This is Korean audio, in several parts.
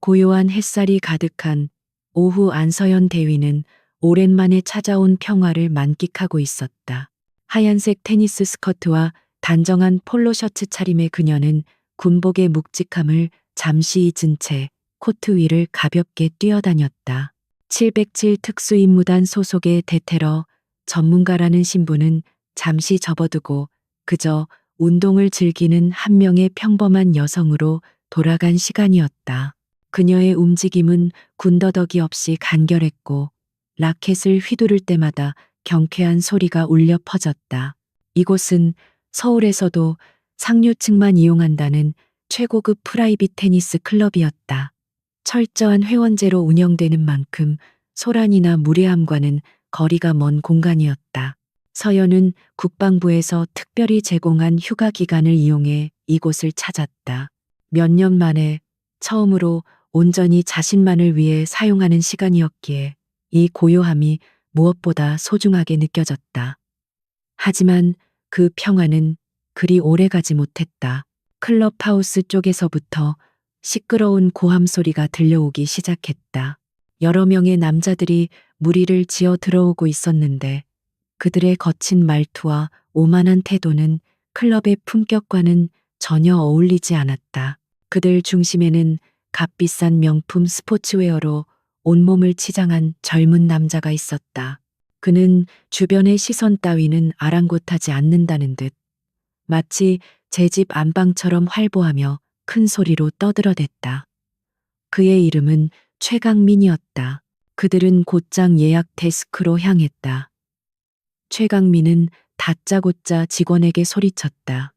고요한 햇살이 가득한 오후 안서연 대위는 오랜만에 찾아온 평화를 만끽하고 있었다. 하얀색 테니스 스커트와 단정한 폴로 셔츠 차림의 그녀는 군복의 묵직함을 잠시 잊은 채 코트 위를 가볍게 뛰어다녔다. 707 특수임무단 소속의 대테러 전문가라는 신분은 잠시 접어두고 그저 운동을 즐기는 한 명의 평범한 여성으로 돌아간 시간이었다. 그녀의 움직임은 군더더기 없이 간결했고 라켓을 휘두를 때마다 경쾌한 소리가 울려 퍼졌다. 이곳은 서울에서도 상류층만 이용한다는 최고급 프라이빗 테니스 클럽이었다. 철저한 회원제로 운영되는 만큼 소란이나 무례함과는 거리가 먼 공간이었다. 서연은 국방부에서 특별히 제공한 휴가 기간을 이용해 이곳을 찾았다. 몇 년 만에 처음으로 온전히 자신만을 위해 사용하는 시간이었기에 이 고요함이 무엇보다 소중하게 느껴졌다. 하지만 그 평화는 그리 오래가지 못했다. 클럽하우스 쪽에서부터 시끄러운 고함 소리가 들려오기 시작했다. 여러 명의 남자들이 무리를 지어 들어오고 있었는데 그들의 거친 말투와 오만한 태도는 클럽의 품격과는 전혀 어울리지 않았다. 그들 중심에는 값비싼 명품 스포츠웨어로 온몸을 치장한 젊은 남자가 있었다. 그는 주변의 시선 따위는 아랑곳하지 않는다는 듯 마치 제 집 안방처럼 활보하며 큰 소리로 떠들어댔다. 그의 이름은 최강민이었다. 그들은 곧장 예약 데스크로 향했다. 최강민은 다짜고짜 직원에게 소리쳤다.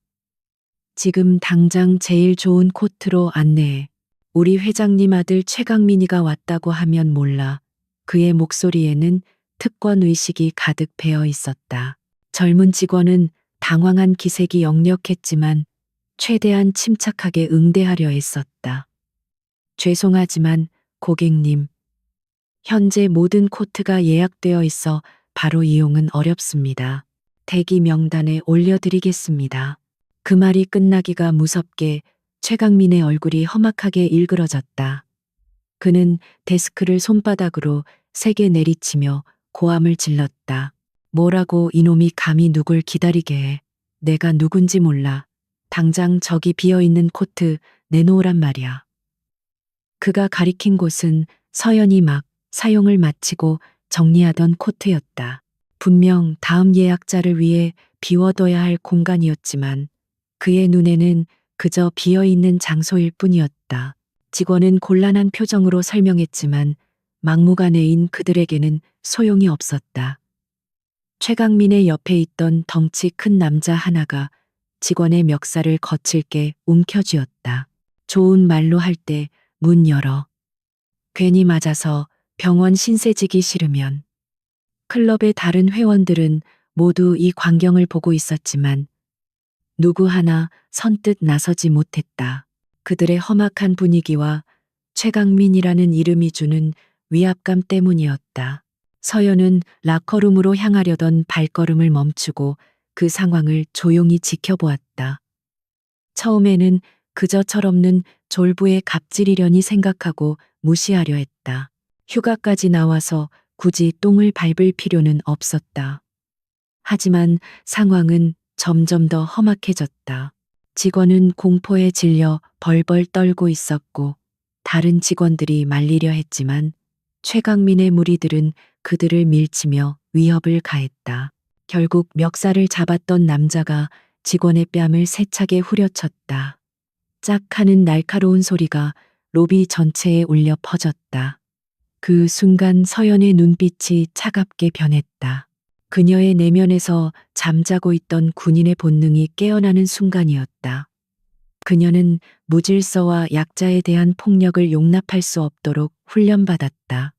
지금 당장 제일 좋은 코트로 안내해. 우리 회장님 아들 최강민이가 왔다고 하면 몰라. 그의 목소리에는 특권 의식이 가득 배어 있었다. 젊은 직원은 당황한 기색이 역력했지만 최대한 침착하게 응대하려 했었다. 죄송하지만 고객님, 현재 모든 코트가 예약되어 있어 바로 이용은 어렵습니다. 대기 명단에 올려드리겠습니다. 그 말이 끝나기가 무섭게 최강민의 얼굴이 험악하게 일그러졌다. 그는 데스크를 손바닥으로 세게 내리치며 고함을 질렀다. 뭐라고 이놈이 감히 누굴 기다리게 해. 내가 누군지 몰라. 당장 저기 비어있는 코트 내놓으란 말이야. 그가 가리킨 곳은 서연이 막 사용을 마치고 정리하던 코트였다. 분명 다음 예약자를 위해 비워둬야 할 공간이었지만 그의 눈에는 그저 비어있는 장소일 뿐이었다. 직원은 곤란한 표정으로 설명했지만 막무가내인 그들에게는 소용이 없었다. 최강민의 옆에 있던 덩치 큰 남자 하나가 직원의 멱살을 거칠게 움켜쥐었다. 좋은 말로 할 때 문 열어. 괜히 맞아서 병원 신세지기 싫으면. 클럽의 다른 회원들은 모두 이 광경을 보고 있었지만 누구 하나 선뜻 나서지 못했다. 그들의 험악한 분위기와 최강민이라는 이름이 주는 위압감 때문이었다. 서연은 라커룸으로 향하려던 발걸음을 멈추고 그 상황을 조용히 지켜보았다. 처음에는 그저 철없는 졸부의 갑질이려니 생각하고 무시하려 했다. 휴가까지 나와서 굳이 똥을 밟을 필요는 없었다. 하지만 상황은 점점 더 험악해졌다. 직원은 공포에 질려 벌벌 떨고 있었고 다른 직원들이 말리려 했지만 최강민의 무리들은 그들을 밀치며 위협을 가했다. 결국 멱살을 잡았던 남자가 직원의 뺨을 세차게 후려쳤다. 짝 하는 날카로운 소리가 로비 전체에 울려 퍼졌다. 그 순간 서연의 눈빛이 차갑게 변했다. 그녀의 내면에서 잠자고 있던 군인의 본능이 깨어나는 순간이었다. 그녀는 무질서와 약자에 대한 폭력을 용납할 수 없도록 훈련받았다.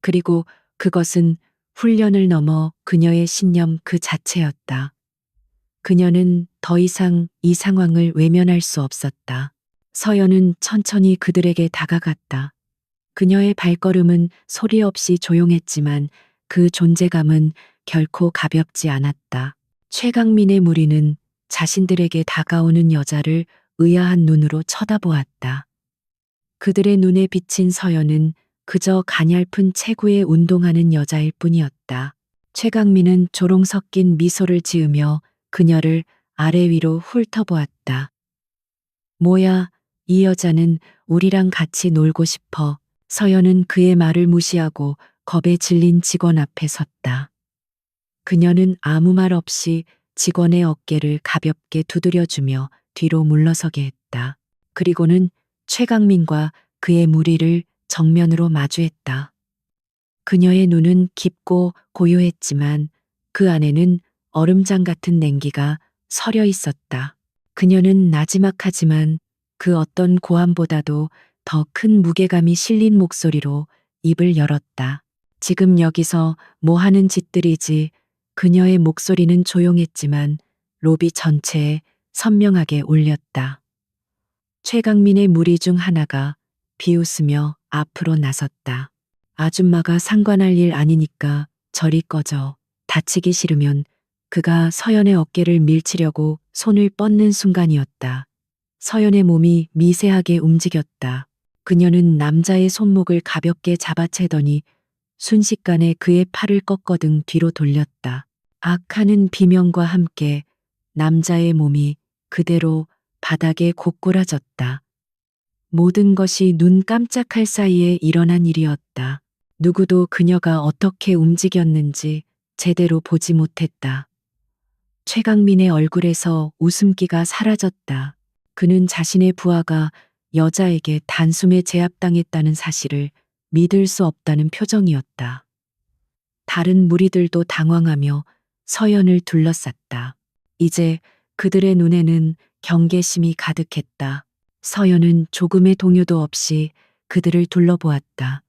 그리고 그것은 훈련을 넘어 그녀의 신념 그 자체였다. 그녀는 더 이상 이 상황을 외면할 수 없었다. 서연은 천천히 그들에게 다가갔다. 그녀의 발걸음은 소리 없이 조용했지만 그 존재감은 결코 가볍지 않았다. 최강민의 무리는 자신들에게 다가오는 여자를 의아한 눈으로 쳐다보았다. 그들의 눈에 비친 서연은 그저 가냘픈 체구에 운동하는 여자일 뿐이었다. 최강민은 조롱 섞인 미소를 지으며 그녀를 아래 위로 훑어보았다. 뭐야, 이 여자는 우리랑 같이 놀고 싶어. 서연은 그의 말을 무시하고 겁에 질린 직원 앞에 섰다. 그녀는 아무 말 없이 직원의 어깨를 가볍게 두드려주며 뒤로 물러서게 했다. 그리고는 최강민과 그의 무리를 정면으로 마주했다. 그녀의 눈은 깊고 고요했지만 그 안에는 얼음장 같은 냉기가 서려 있었다. 그녀는 나지막하지만 그 어떤 고함보다도 더 큰 무게감이 실린 목소리로 입을 열었다. 지금 여기서 뭐 하는 짓들이지? 그녀의 목소리는 조용했지만 로비 전체에 선명하게 울렸다. 최강민의 무리 중 하나가 비웃으며 앞으로 나섰다. 아줌마가 상관할 일 아니니까 저리 꺼져. 다치기 싫으면. 그가 서연의 어깨를 밀치려고 손을 뻗는 순간이었다. 서연의 몸이 미세하게 움직였다. 그녀는 남자의 손목을 가볍게 잡아채더니 순식간에 그의 팔을 꺾어등 뒤로 돌렸다. 악하는 비명과 함께 남자의 몸이 그대로 바닥에 고꾸라졌다. 모든 것이 눈 깜짝할 사이에 일어난 일이었다. 누구도 그녀가 어떻게 움직였는지 제대로 보지 못했다. 최강민의 얼굴에서 웃음기가 사라졌다. 그는 자신의 부하가 여자에게 단숨에 제압당했다는 사실을 믿을 수 없다는 표정이었다. 다른 무리들도 당황하며 서연을 둘러쌌다. 이제 그들의 눈에는 경계심이 가득했다. 서연은 조금의 동요도 없이 그들을 둘러보았다.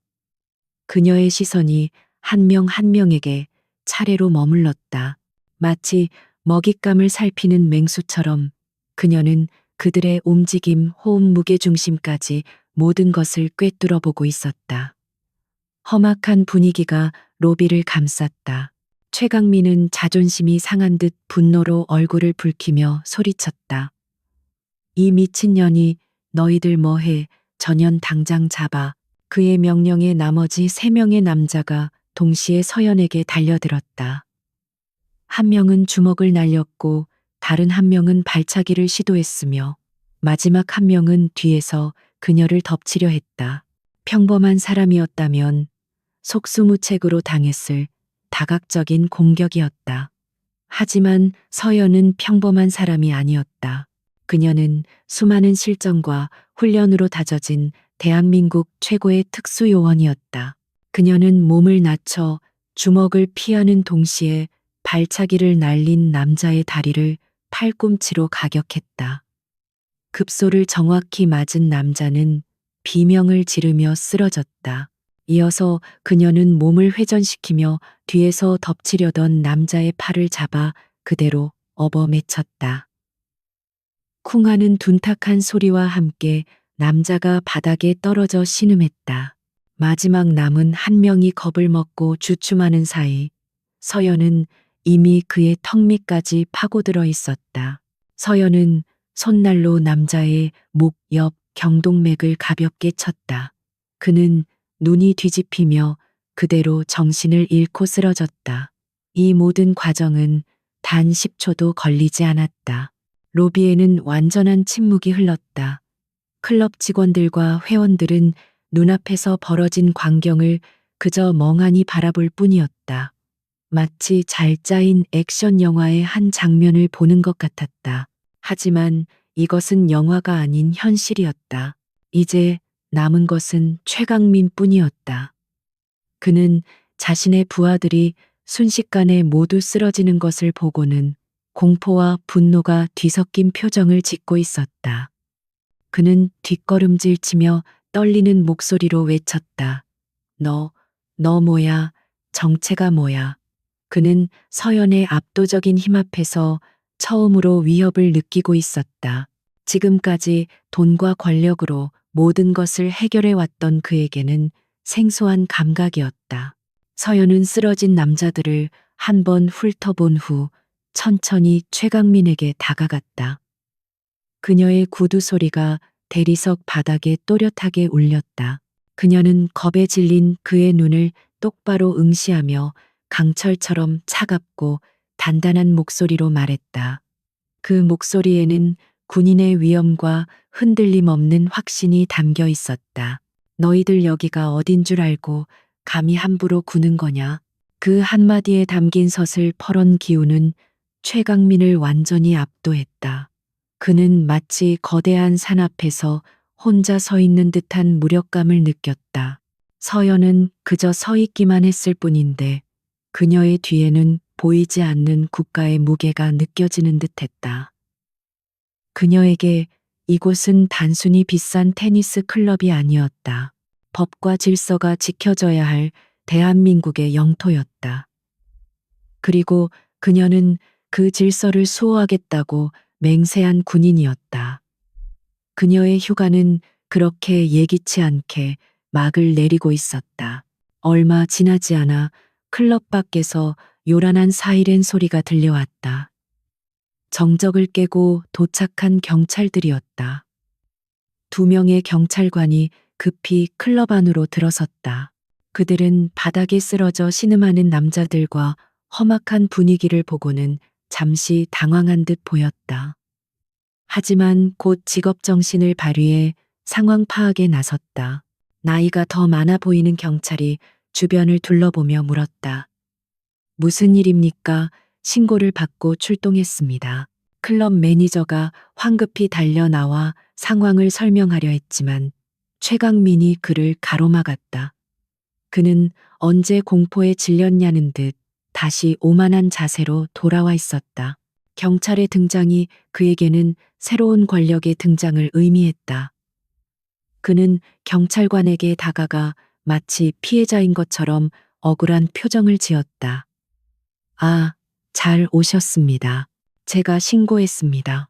그녀의 시선이 한 명 한 명에게 차례로 머물렀다. 마치 먹잇감을 살피는 맹수처럼 그녀는 그들의 움직임, 호흡, 무게중심까지 모든 것을 꿰뚫어 보고 있었다. 험악한 분위기가 로비를 감쌌다. 최강민은 자존심이 상한 듯 분노로 얼굴을 붉히며 소리쳤다. 이 미친년이 너희들 뭐해? 전현 당장 잡아. 그의 명령에 나머지 3명의 남자가 동시에 서연에게 달려들었다. 한 명은 주먹을 날렸고 다른 한 명은 발차기를 시도했으며 마지막 한 명은 뒤에서 그녀를 덮치려 했다. 평범한 사람이었다면 속수무책으로 당했을 다각적인 공격이었다. 하지만 서연은 평범한 사람이 아니었다. 그녀는 수많은 실전과 훈련으로 다져진 대한민국 최고의 특수요원이었다. 그녀는 몸을 낮춰 주먹을 피하는 동시에 발차기를 날린 남자의 다리를 팔꿈치로 가격했다. 급소를 정확히 맞은 남자는 비명을 지르며 쓰러졌다. 이어서 그녀는 몸을 회전시키며 뒤에서 덮치려던 남자의 팔을 잡아 그대로 업어매쳤다. 쿵 하는 둔탁한 소리와 함께 남자가 바닥에 떨어져 신음했다. 마지막 남은 한 명이 겁을 먹고 주춤하는 사이 서연은 이미 그의 턱 밑까지 파고들어 있었다. 서연은 손날로 남자의 목 옆 경동맥을 가볍게 쳤다. 그는 눈이 뒤집히며 그대로 정신을 잃고 쓰러졌다. 이 모든 과정은 단 10초도 걸리지 않았다. 로비에는 완전한 침묵이 흘렀다. 클럽 직원들과 회원들은 눈앞에서 벌어진 광경을 그저 멍하니 바라볼 뿐이었다. 마치 잘 짜인 액션 영화의 한 장면을 보는 것 같았다. 하지만 이것은 영화가 아닌 현실이었다. 이제 남은 것은 최강민 뿐이었다. 그는 자신의 부하들이 순식간에 모두 쓰러지는 것을 보고는 공포와 분노가 뒤섞인 표정을 짓고 있었다. 그는 뒷걸음질 치며 떨리는 목소리로 외쳤다. 너 뭐야? 정체가 뭐야? 그는 서연의 압도적인 힘 앞에서 처음으로 위협을 느끼고 있었다. 지금까지 돈과 권력으로 모든 것을 해결해 왔던 그에게는 생소한 감각이었다. 서연은 쓰러진 남자들을 한 번 훑어본 후 천천히 최강민에게 다가갔다. 그녀의 구두 소리가 대리석 바닥에 또렷하게 울렸다. 그녀는 겁에 질린 그의 눈을 똑바로 응시하며 강철처럼 차갑고 단단한 목소리로 말했다. 그 목소리에는 군인의 위엄과 흔들림 없는 확신이 담겨 있었다. 너희들 여기가 어딘 줄 알고 감히 함부로 구는 거냐? 그 한마디에 담긴 서슬퍼런 기운은 최강민을 완전히 압도했다. 그는 마치 거대한 산 앞에서 혼자 서 있는 듯한 무력감을 느꼈다. 서연은 그저 서 있기만 했을 뿐인데 그녀의 뒤에는 보이지 않는 국가의 무게가 느껴지는 듯했다. 그녀에게 이곳은 단순히 비싼 테니스 클럽이 아니었다. 법과 질서가 지켜져야 할 대한민국의 영토였다. 그리고 그녀는 그 질서를 수호하겠다고 맹세한 군인이었다. 그녀의 휴가는 그렇게 예기치 않게 막을 내리고 있었다. 얼마 지나지 않아 클럽 밖에서 요란한 사이렌 소리가 들려왔다. 정적을 깨고 도착한 경찰들이었다. 2명의 경찰관이 급히 클럽 안으로 들어섰다. 그들은 바닥에 쓰러져 신음하는 남자들과 험악한 분위기를 보고는 잠시 당황한 듯 보였다. 하지만 곧 직업정신을 발휘해 상황 파악에 나섰다. 나이가 더 많아 보이는 경찰이 주변을 둘러보며 물었다. 무슨 일입니까? 신고를 받고 출동했습니다. 클럽 매니저가 황급히 달려 나와 상황을 설명하려 했지만 최강민이 그를 가로막았다. 그는 언제 공포에 질렸냐는 듯 다시 오만한 자세로 돌아와 있었다. 경찰의 등장이 그에게는 새로운 권력의 등장을 의미했다. 그는 경찰관에게 다가가 마치 피해자인 것처럼 억울한 표정을 지었다. 아, 잘 오셨습니다. 제가 신고했습니다.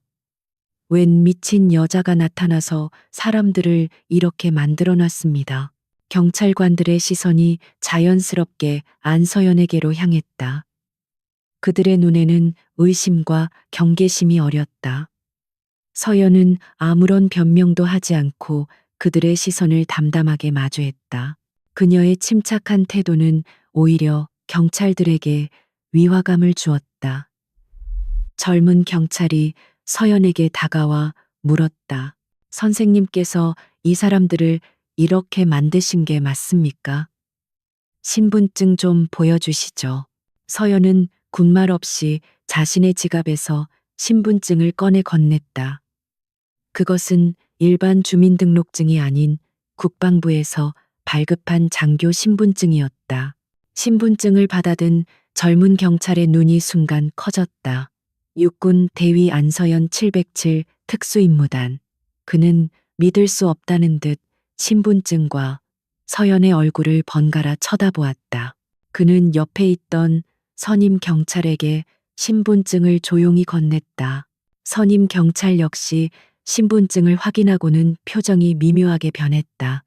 웬 미친 여자가 나타나서 사람들을 이렇게 만들어 놨습니다. 경찰관들의 시선이 자연스럽게 안서연에게로 향했다. 그들의 눈에는 의심과 경계심이 어렸다. 서연은 아무런 변명도 하지 않고 그들의 시선을 담담하게 마주했다. 그녀의 침착한 태도는 오히려 경찰들에게 위화감을 주었다. 젊은 경찰이 서연에게 다가와 물었다. 선생님께서 이 사람들을 이렇게 만드신 게 맞습니까? 신분증 좀 보여주시죠. 서연은 군말 없이 자신의 지갑에서 신분증을 꺼내 건넸다. 그것은 일반 주민등록증이 아닌 국방부에서 발급한 장교 신분증이었다. 신분증을 받아든 젊은 경찰의 눈이 순간 커졌다. 육군 대위 안서연 707 특수임무단. 그는 믿을 수 없다는 듯 신분증과 서연의 얼굴을 번갈아 쳐다보았다. 그는 옆에 있던 선임 경찰에게 신분증을 조용히 건넸다. 선임 경찰 역시 신분증을 확인하고는 표정이 미묘하게 변했다.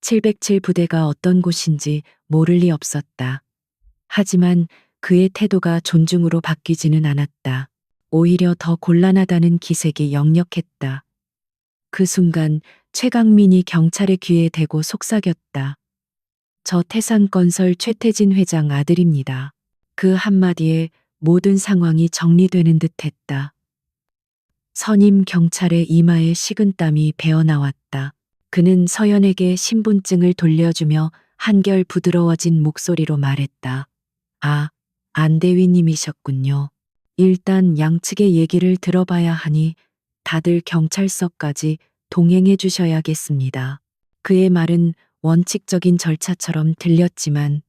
707 부대가 어떤 곳인지 모를 리 없었다. 하지만 그의 태도가 존중으로 바뀌지는 않았다. 오히려 더 곤란하다는 기색이 역력했다. 그 순간 최강민이 경찰의 귀에 대고 속삭였다. 저 태산건설 최태진 회장 아들입니다. 그 한마디에 모든 상황이 정리되는 듯했다. 선임 경찰의 이마에 식은땀이 배어나왔다. 그는 서연에게 신분증을 돌려주며 한결 부드러워진 목소리로 말했다. 아, 안대위님이셨군요. 일단 양측의 얘기를 들어봐야 하니 다들 경찰서까지 동행해 주셔야겠습니다. 그의 말은 원칙적인 절차처럼 들렸지만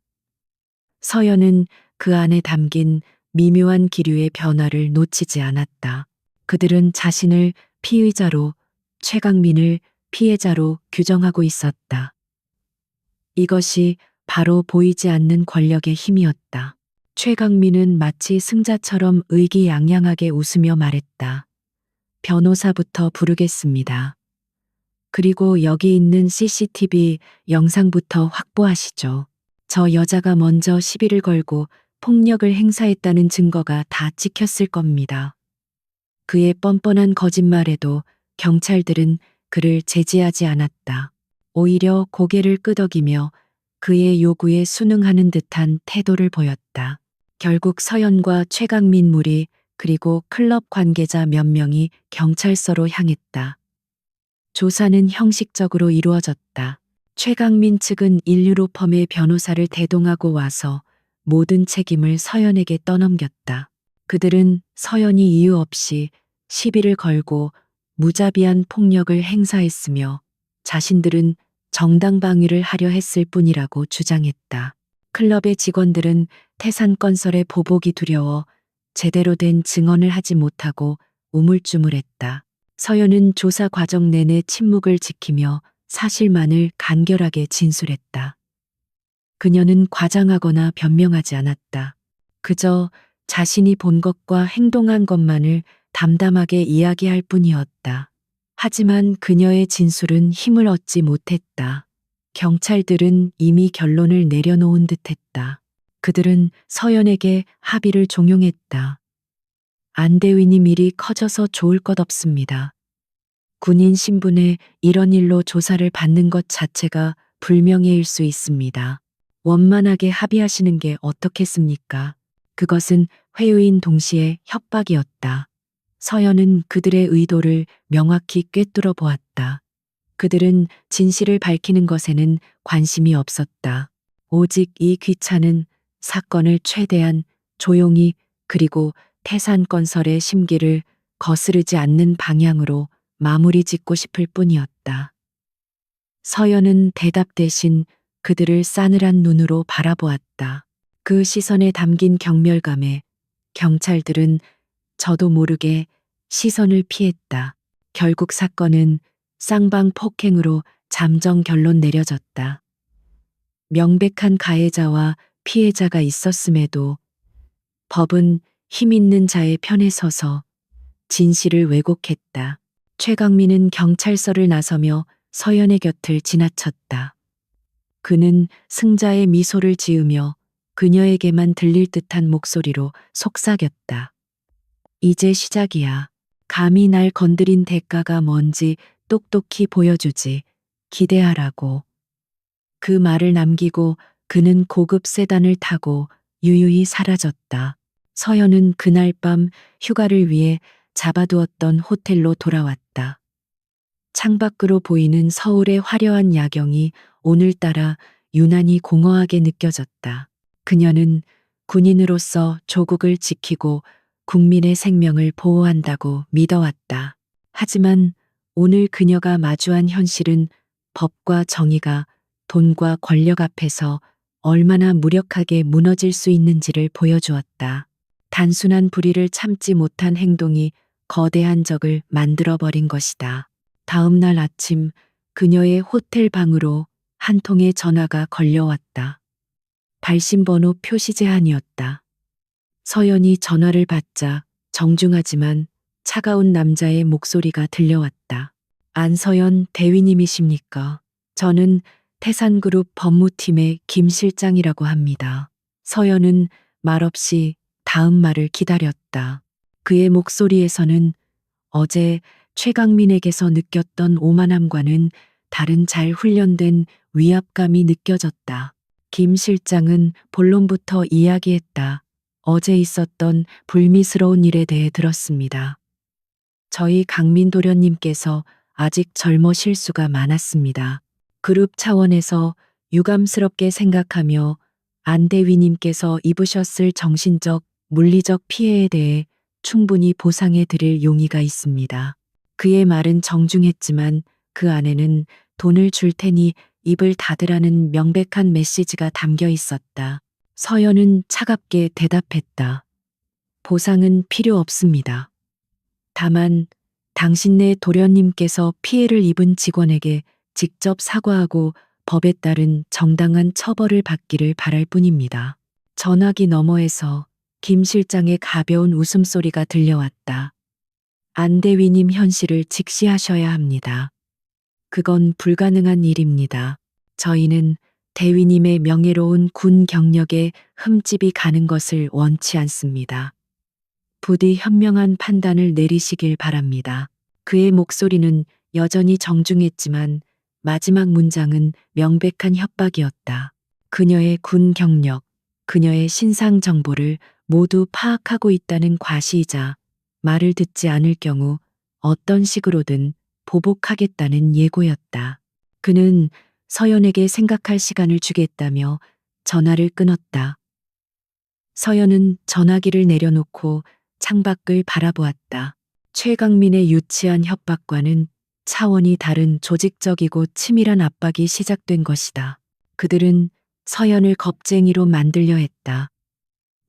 서연은 그 안에 담긴 미묘한 기류의 변화를 놓치지 않았다. 그들은 자신을 피의자로, 최강민을 피해자로 규정하고 있었다. 이것이 바로 보이지 않는 권력의 힘이었다. 최강민은 마치 승자처럼 의기양양하게 웃으며 말했다. 변호사부터 부르겠습니다. 그리고 여기 있는 CCTV 영상부터 확보하시죠. 저 여자가 먼저 시비를 걸고 폭력을 행사했다는 증거가 다 찍혔을 겁니다. 그의 뻔뻔한 거짓말에도 경찰들은 그를 제지하지 않았다. 오히려 고개를 끄덕이며 그의 요구에 순응하는 듯한 태도를 보였다. 결국 서연과 최강민 무리 그리고 클럽 관계자 몇 명이 경찰서로 향했다. 조사는 형식적으로 이루어졌다. 최강민 측은 인류로펌의 변호사를 대동하고 와서 모든 책임을 서연에게 떠넘겼다. 그들은 서연이 이유 없이 시비를 걸고 무자비한 폭력을 행사했으며 자신들은 정당방위를 하려 했을 뿐이라고 주장했다. 클럽의 직원들은 태산건설의 보복이 두려워 제대로 된 증언을 하지 못하고 우물쭈물했다. 서연은 조사 과정 내내 침묵을 지키며 사실만을 간결하게 진술했다. 그녀는 과장하거나 변명하지 않았다. 그저 자신이 본 것과 행동한 것만을 담담하게 이야기할 뿐이었다. 하지만 그녀의 진술은 힘을 얻지 못했다. 경찰들은 이미 결론을 내려놓은 듯했다. 그들은 서연에게 합의를 종용했다. 안대위님 일이 커져서 좋을 것 없습니다. 군인 신분에 이런 일로 조사를 받는 것 자체가 불명예일 수 있습니다. 원만하게 합의하시는 게 어떻겠습니까? 그것은 회유인 동시에 협박이었다. 서연은 그들의 의도를 명확히 꿰뚫어 보았다. 그들은 진실을 밝히는 것에는 관심이 없었다. 오직 이 귀찮은 사건을 최대한 조용히 그리고 태산건설의 심기를 거스르지 않는 방향으로 마무리 짓고 싶을 뿐이었다. 서연은 대답 대신 그들을 싸늘한 눈으로 바라보았다. 그 시선에 담긴 경멸감에 경찰들은 저도 모르게 시선을 피했다. 결국 사건은 쌍방 폭행으로 잠정 결론 내려졌다. 명백한 가해자와 피해자가 있었음에도 법은 힘 있는 자의 편에 서서 진실을 왜곡했다. 최강민은 경찰서를 나서며 서연의 곁을 지나쳤다. 그는 승자의 미소를 지으며 그녀에게만 들릴 듯한 목소리로 속삭였다. 이제 시작이야. 감히 날 건드린 대가가 뭔지 똑똑히 보여주지. 기대하라고. 그 말을 남기고 그는 고급 세단을 타고 유유히 사라졌다. 서연은 그날 밤 휴가를 위해 잡아두었던 호텔로 돌아왔다. 창밖으로 보이는 서울의 화려한 야경이 오늘따라 유난히 공허하게 느껴졌다. 그녀는 군인으로서 조국을 지키고 국민의 생명을 보호한다고 믿어왔다. 하지만 오늘 그녀가 마주한 현실은 법과 정의가 돈과 권력 앞에서 얼마나 무력하게 무너질 수 있는지를 보여주었다. 단순한 불의를 참지 못한 행동이 거대한 적을 만들어버린 것이다. 다음 날 아침 그녀의 호텔 방으로 한 통의 전화가 걸려왔다. 발신번호 표시 제한이었다. 서연이 전화를 받자 정중하지만 차가운 남자의 목소리가 들려왔다. 안서연 대위님이십니까? 저는 태산그룹 법무팀의 김 실장이라고 합니다. 서연은 말없이 다음 말을 기다렸다. 그의 목소리에서는 어제 최강민에게서 느꼈던 오만함과는 다른 잘 훈련된 위압감이 느껴졌다. 김 실장은 본론부터 이야기했다. 어제 있었던 불미스러운 일에 대해 들었습니다. 저희 강민 도련님께서 아직 젊으실 수가 많았습니다. 그룹 차원에서 유감스럽게 생각하며 안대위님께서 입으셨을 정신적, 물리적 피해에 대해 충분히 보상해 드릴 용의가 있습니다. 그의 말은 정중했지만 그 안에는 돈을 줄 테니 입을 닫으라는 명백한 메시지가 담겨 있었다. 서연은 차갑게 대답했다. 보상은 필요 없습니다. 다만 당신네 도련님께서 피해를 입은 직원에게 직접 사과하고 법에 따른 정당한 처벌을 받기를 바랄 뿐입니다. 전화기 너머에서 김 실장의 가벼운 웃음소리가 들려왔다. 안대위님 현실을 직시하셔야 합니다. 그건 불가능한 일입니다. 저희는 대위님의 명예로운 군 경력에 흠집이 가는 것을 원치 않습니다. 부디 현명한 판단을 내리시길 바랍니다. 그의 목소리는 여전히 정중했지만 마지막 문장은 명백한 협박이었다. 그녀의 군 경력, 그녀의 신상 정보를 모두 파악하고 있다는 과시이자 말을 듣지 않을 경우 어떤 식으로든 보복하겠다는 예고였다. 그는 서연에게 생각할 시간을 주겠다며 전화를 끊었다. 서연은 전화기를 내려놓고 창밖을 바라보았다. 최강민의 유치한 협박과는 차원이 다른 조직적이고 치밀한 압박이 시작된 것이다. 그들은 서연을 겁쟁이로 만들려 했다.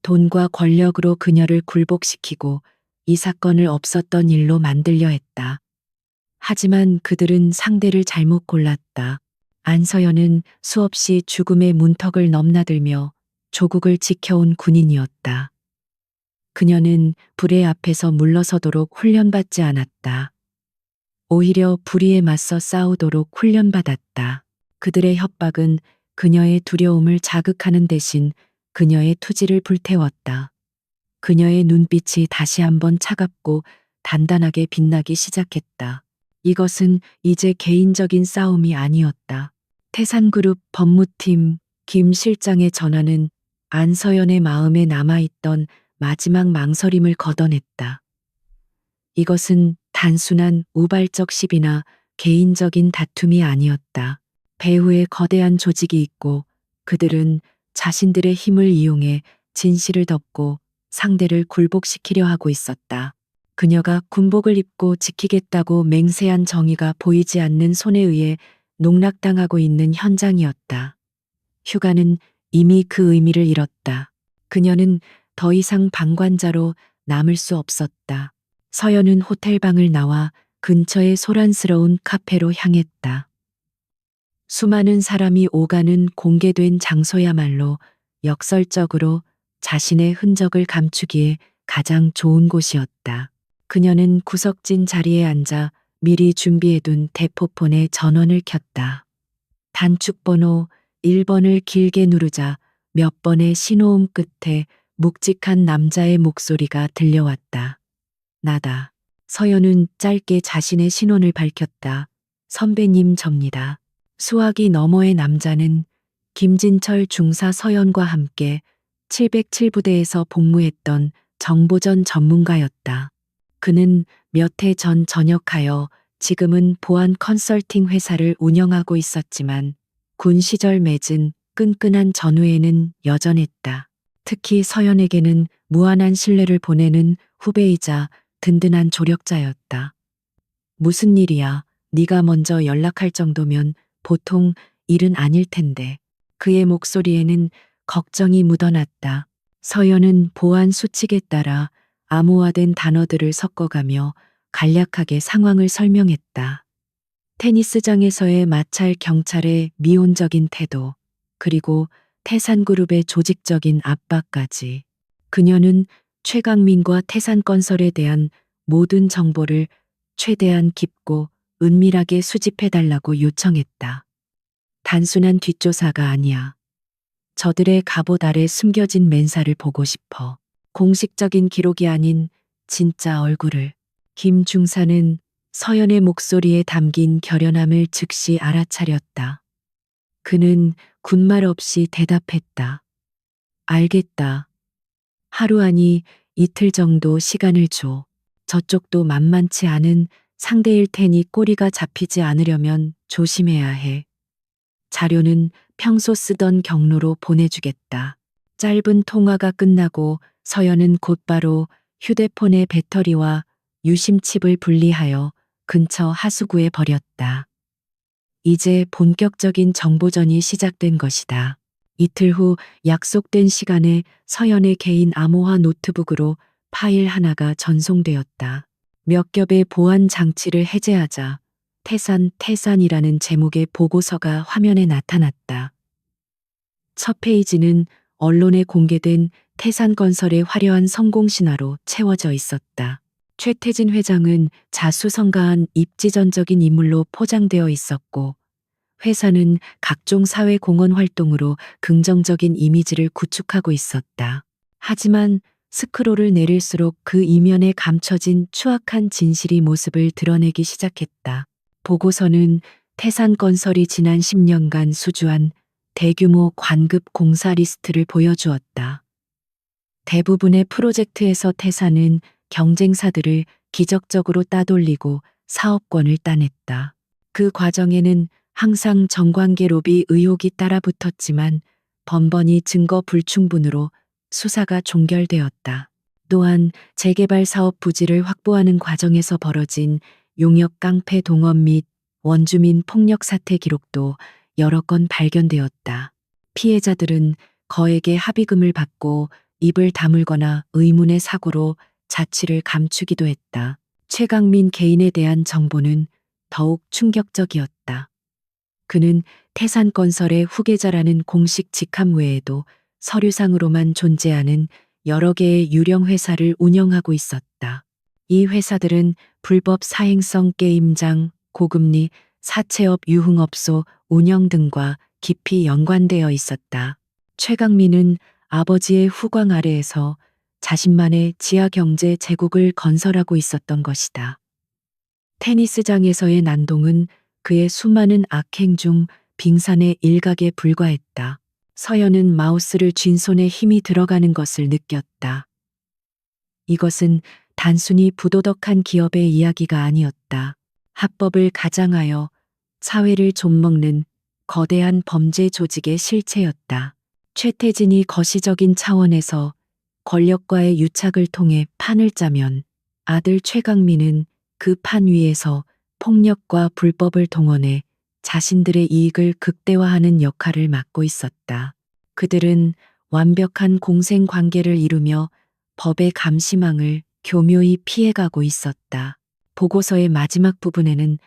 돈과 권력으로 그녀를 굴복시키고 이 사건을 없었던 일로 만들려 했다. 하지만 그들은 상대를 잘못 골랐다. 안서연은 수없이 죽음의 문턱을 넘나들며 조국을 지켜온 군인이었다. 그녀는 불의 앞에서 물러서도록 훈련받지 않았다. 오히려 불의에 맞서 싸우도록 훈련받았다. 그들의 협박은 그녀의 두려움을 자극하는 대신 그녀의 투지를 불태웠다. 그녀의 눈빛이 다시 한번 차갑고 단단하게 빛나기 시작했다. 이것은 이제 개인적인 싸움이 아니었다. 태산그룹 법무팀 김 실장의 전화는 안서연의 마음에 남아있던 마지막 망설임을 걷어냈다. 이것은 단순한 우발적 시비나 개인적인 다툼이 아니었다. 배후에 거대한 조직이 있고 그들은 자신들의 힘을 이용해 진실을 덮고 상대를 굴복시키려 하고 있었다. 그녀가 군복을 입고 지키겠다고 맹세한 정의가 보이지 않는 손에 의해 농락당하고 있는 현장이었다. 휴가는 이미 그 의미를 잃었다. 그녀는 더 이상 방관자로 남을 수 없었다. 서연은 호텔방을 나와 근처의 소란스러운 카페로 향했다. 수많은 사람이 오가는 공개된 장소야말로 역설적으로 자신의 흔적을 감추기에 가장 좋은 곳이었다. 그녀는 구석진 자리에 앉아 미리 준비해둔 대포폰에 전원을 켰다. 단축번호 1번을 길게 누르자 몇 번의 신호음 끝에 묵직한 남자의 목소리가 들려왔다. 나다. 서연은 짧게 자신의 신원을 밝혔다. 선배님 접니다. 수화기 너머의 남자는 김진철 중사 서연과 함께 707부대에서 복무했던 정보전 전문가였다. 그는 몇 해 전 전역하여 지금은 보안 컨설팅 회사를 운영하고 있었지만 군 시절 맺은 끈끈한 전우에는 여전했다. 특히 서연에게는 무한한 신뢰를 보내는 후배이자 든든한 조력자였다. 무슨 일이야? 네가 먼저 연락할 정도면 보통 일은 아닐 텐데. 그의 목소리에는 걱정이 묻어났다. 서연은 보안 수칙에 따라 암호화된 단어들을 섞어가며 간략하게 상황을 설명했다. 테니스장에서의 마찰 경찰의 미온적인 태도, 그리고 태산그룹의 조직적인 압박까지. 그녀는 최강민과 태산건설에 대한 모든 정보를 최대한 깊고 은밀하게 수집해달라고 요청했다. 단순한 뒷조사가 아니야. 저들의 갑옷 아래 숨겨진 맨사를 보고 싶어. 공식적인 기록이 아닌 진짜 얼굴을. 김 중사는 서연의 목소리에 담긴 결연함을 즉시 알아차렸다. 그는 군말 없이 대답했다. 알겠다. 하루 아니 이틀 정도 시간을 줘. 저쪽도 만만치 않은 상대일 테니 꼬리가 잡히지 않으려면 조심해야 해. 자료는 평소 쓰던 경로로 보내주겠다. 짧은 통화가 끝나고 서연은 곧바로 휴대폰의 배터리와 유심칩을 분리하여 근처 하수구에 버렸다. 이제 본격적인 정보전이 시작된 것이다. 이틀 후 약속된 시간에 서연의 개인 암호화 노트북으로 파일 하나가 전송되었다. 몇 겹의 보안 장치를 해제하자 태산이라는 제목의 보고서가 화면에 나타났다. 첫 페이지는 언론에 공개된 태산건설의 화려한 성공 신화로 채워져 있었다. 최태진 회장은 자수성가한 입지전적인 인물로 포장되어 있었고, 회사는 각종 사회 공헌 활동으로 긍정적인 이미지를 구축하고 있었다. 하지만 스크롤을 내릴수록 그 이면에 감춰진 추악한 진실이 모습을 드러내기 시작했다. 보고서는 태산건설이 지난 10년간 수주한 대규모 관급 공사 리스트를 보여주었다. 대부분의 프로젝트에서 태산은 경쟁사들을 기적적으로 따돌리고 사업권을 따냈다. 그 과정에는 항상 정관계 로비 의혹이 따라붙었지만 번번이 증거 불충분으로 수사가 종결되었다. 또한 재개발 사업 부지를 확보하는 과정에서 벌어진 용역 깡패 동원 및 원주민 폭력 사태 기록도 여러 건 발견되었다. 피해자들은 거액의 합의금을 받고 입을 다물거나 의문의 사고로 자취를 감추기도 했다. 최강민 개인에 대한 정보는 더욱 충격적이었다. 그는 태산건설의 후계자라는 공식 직함 외에도 서류상으로만 존재하는 여러 개의 유령 회사를 운영하고 있었다. 이 회사들은 불법 사행성 게임장, 고금리, 사채업 유흥업소 운영 등과 깊이 연관되어 있었다. 최강민은 아버지의 후광 아래에서 자신만의 지하 경제 제국을 건설하고 있었던 것이다. 테니스장에서의 난동은 그의 수많은 악행 중 빙산의 일각에 불과했다. 서연은 마우스를 쥔 손에 힘이 들어가는 것을 느꼈다. 이것은 단순히 부도덕한 기업의 이야기가 아니었다. 합법을 가장하여 사회를 좀먹는 거대한 범죄 조직의 실체였다. 최태진이 거시적인 차원에서 권력과의 유착을 통해 판을 짜면 아들 최강민은 그 판 위에서 폭력과 불법을 동원해 자신들의 이익을 극대화하는 역할을 맡고 있었다. 그들은 완벽한 공생 관계를 이루며 법의 감시망을 교묘히 피해가고 있었다. 보고서의 마지막 부분에는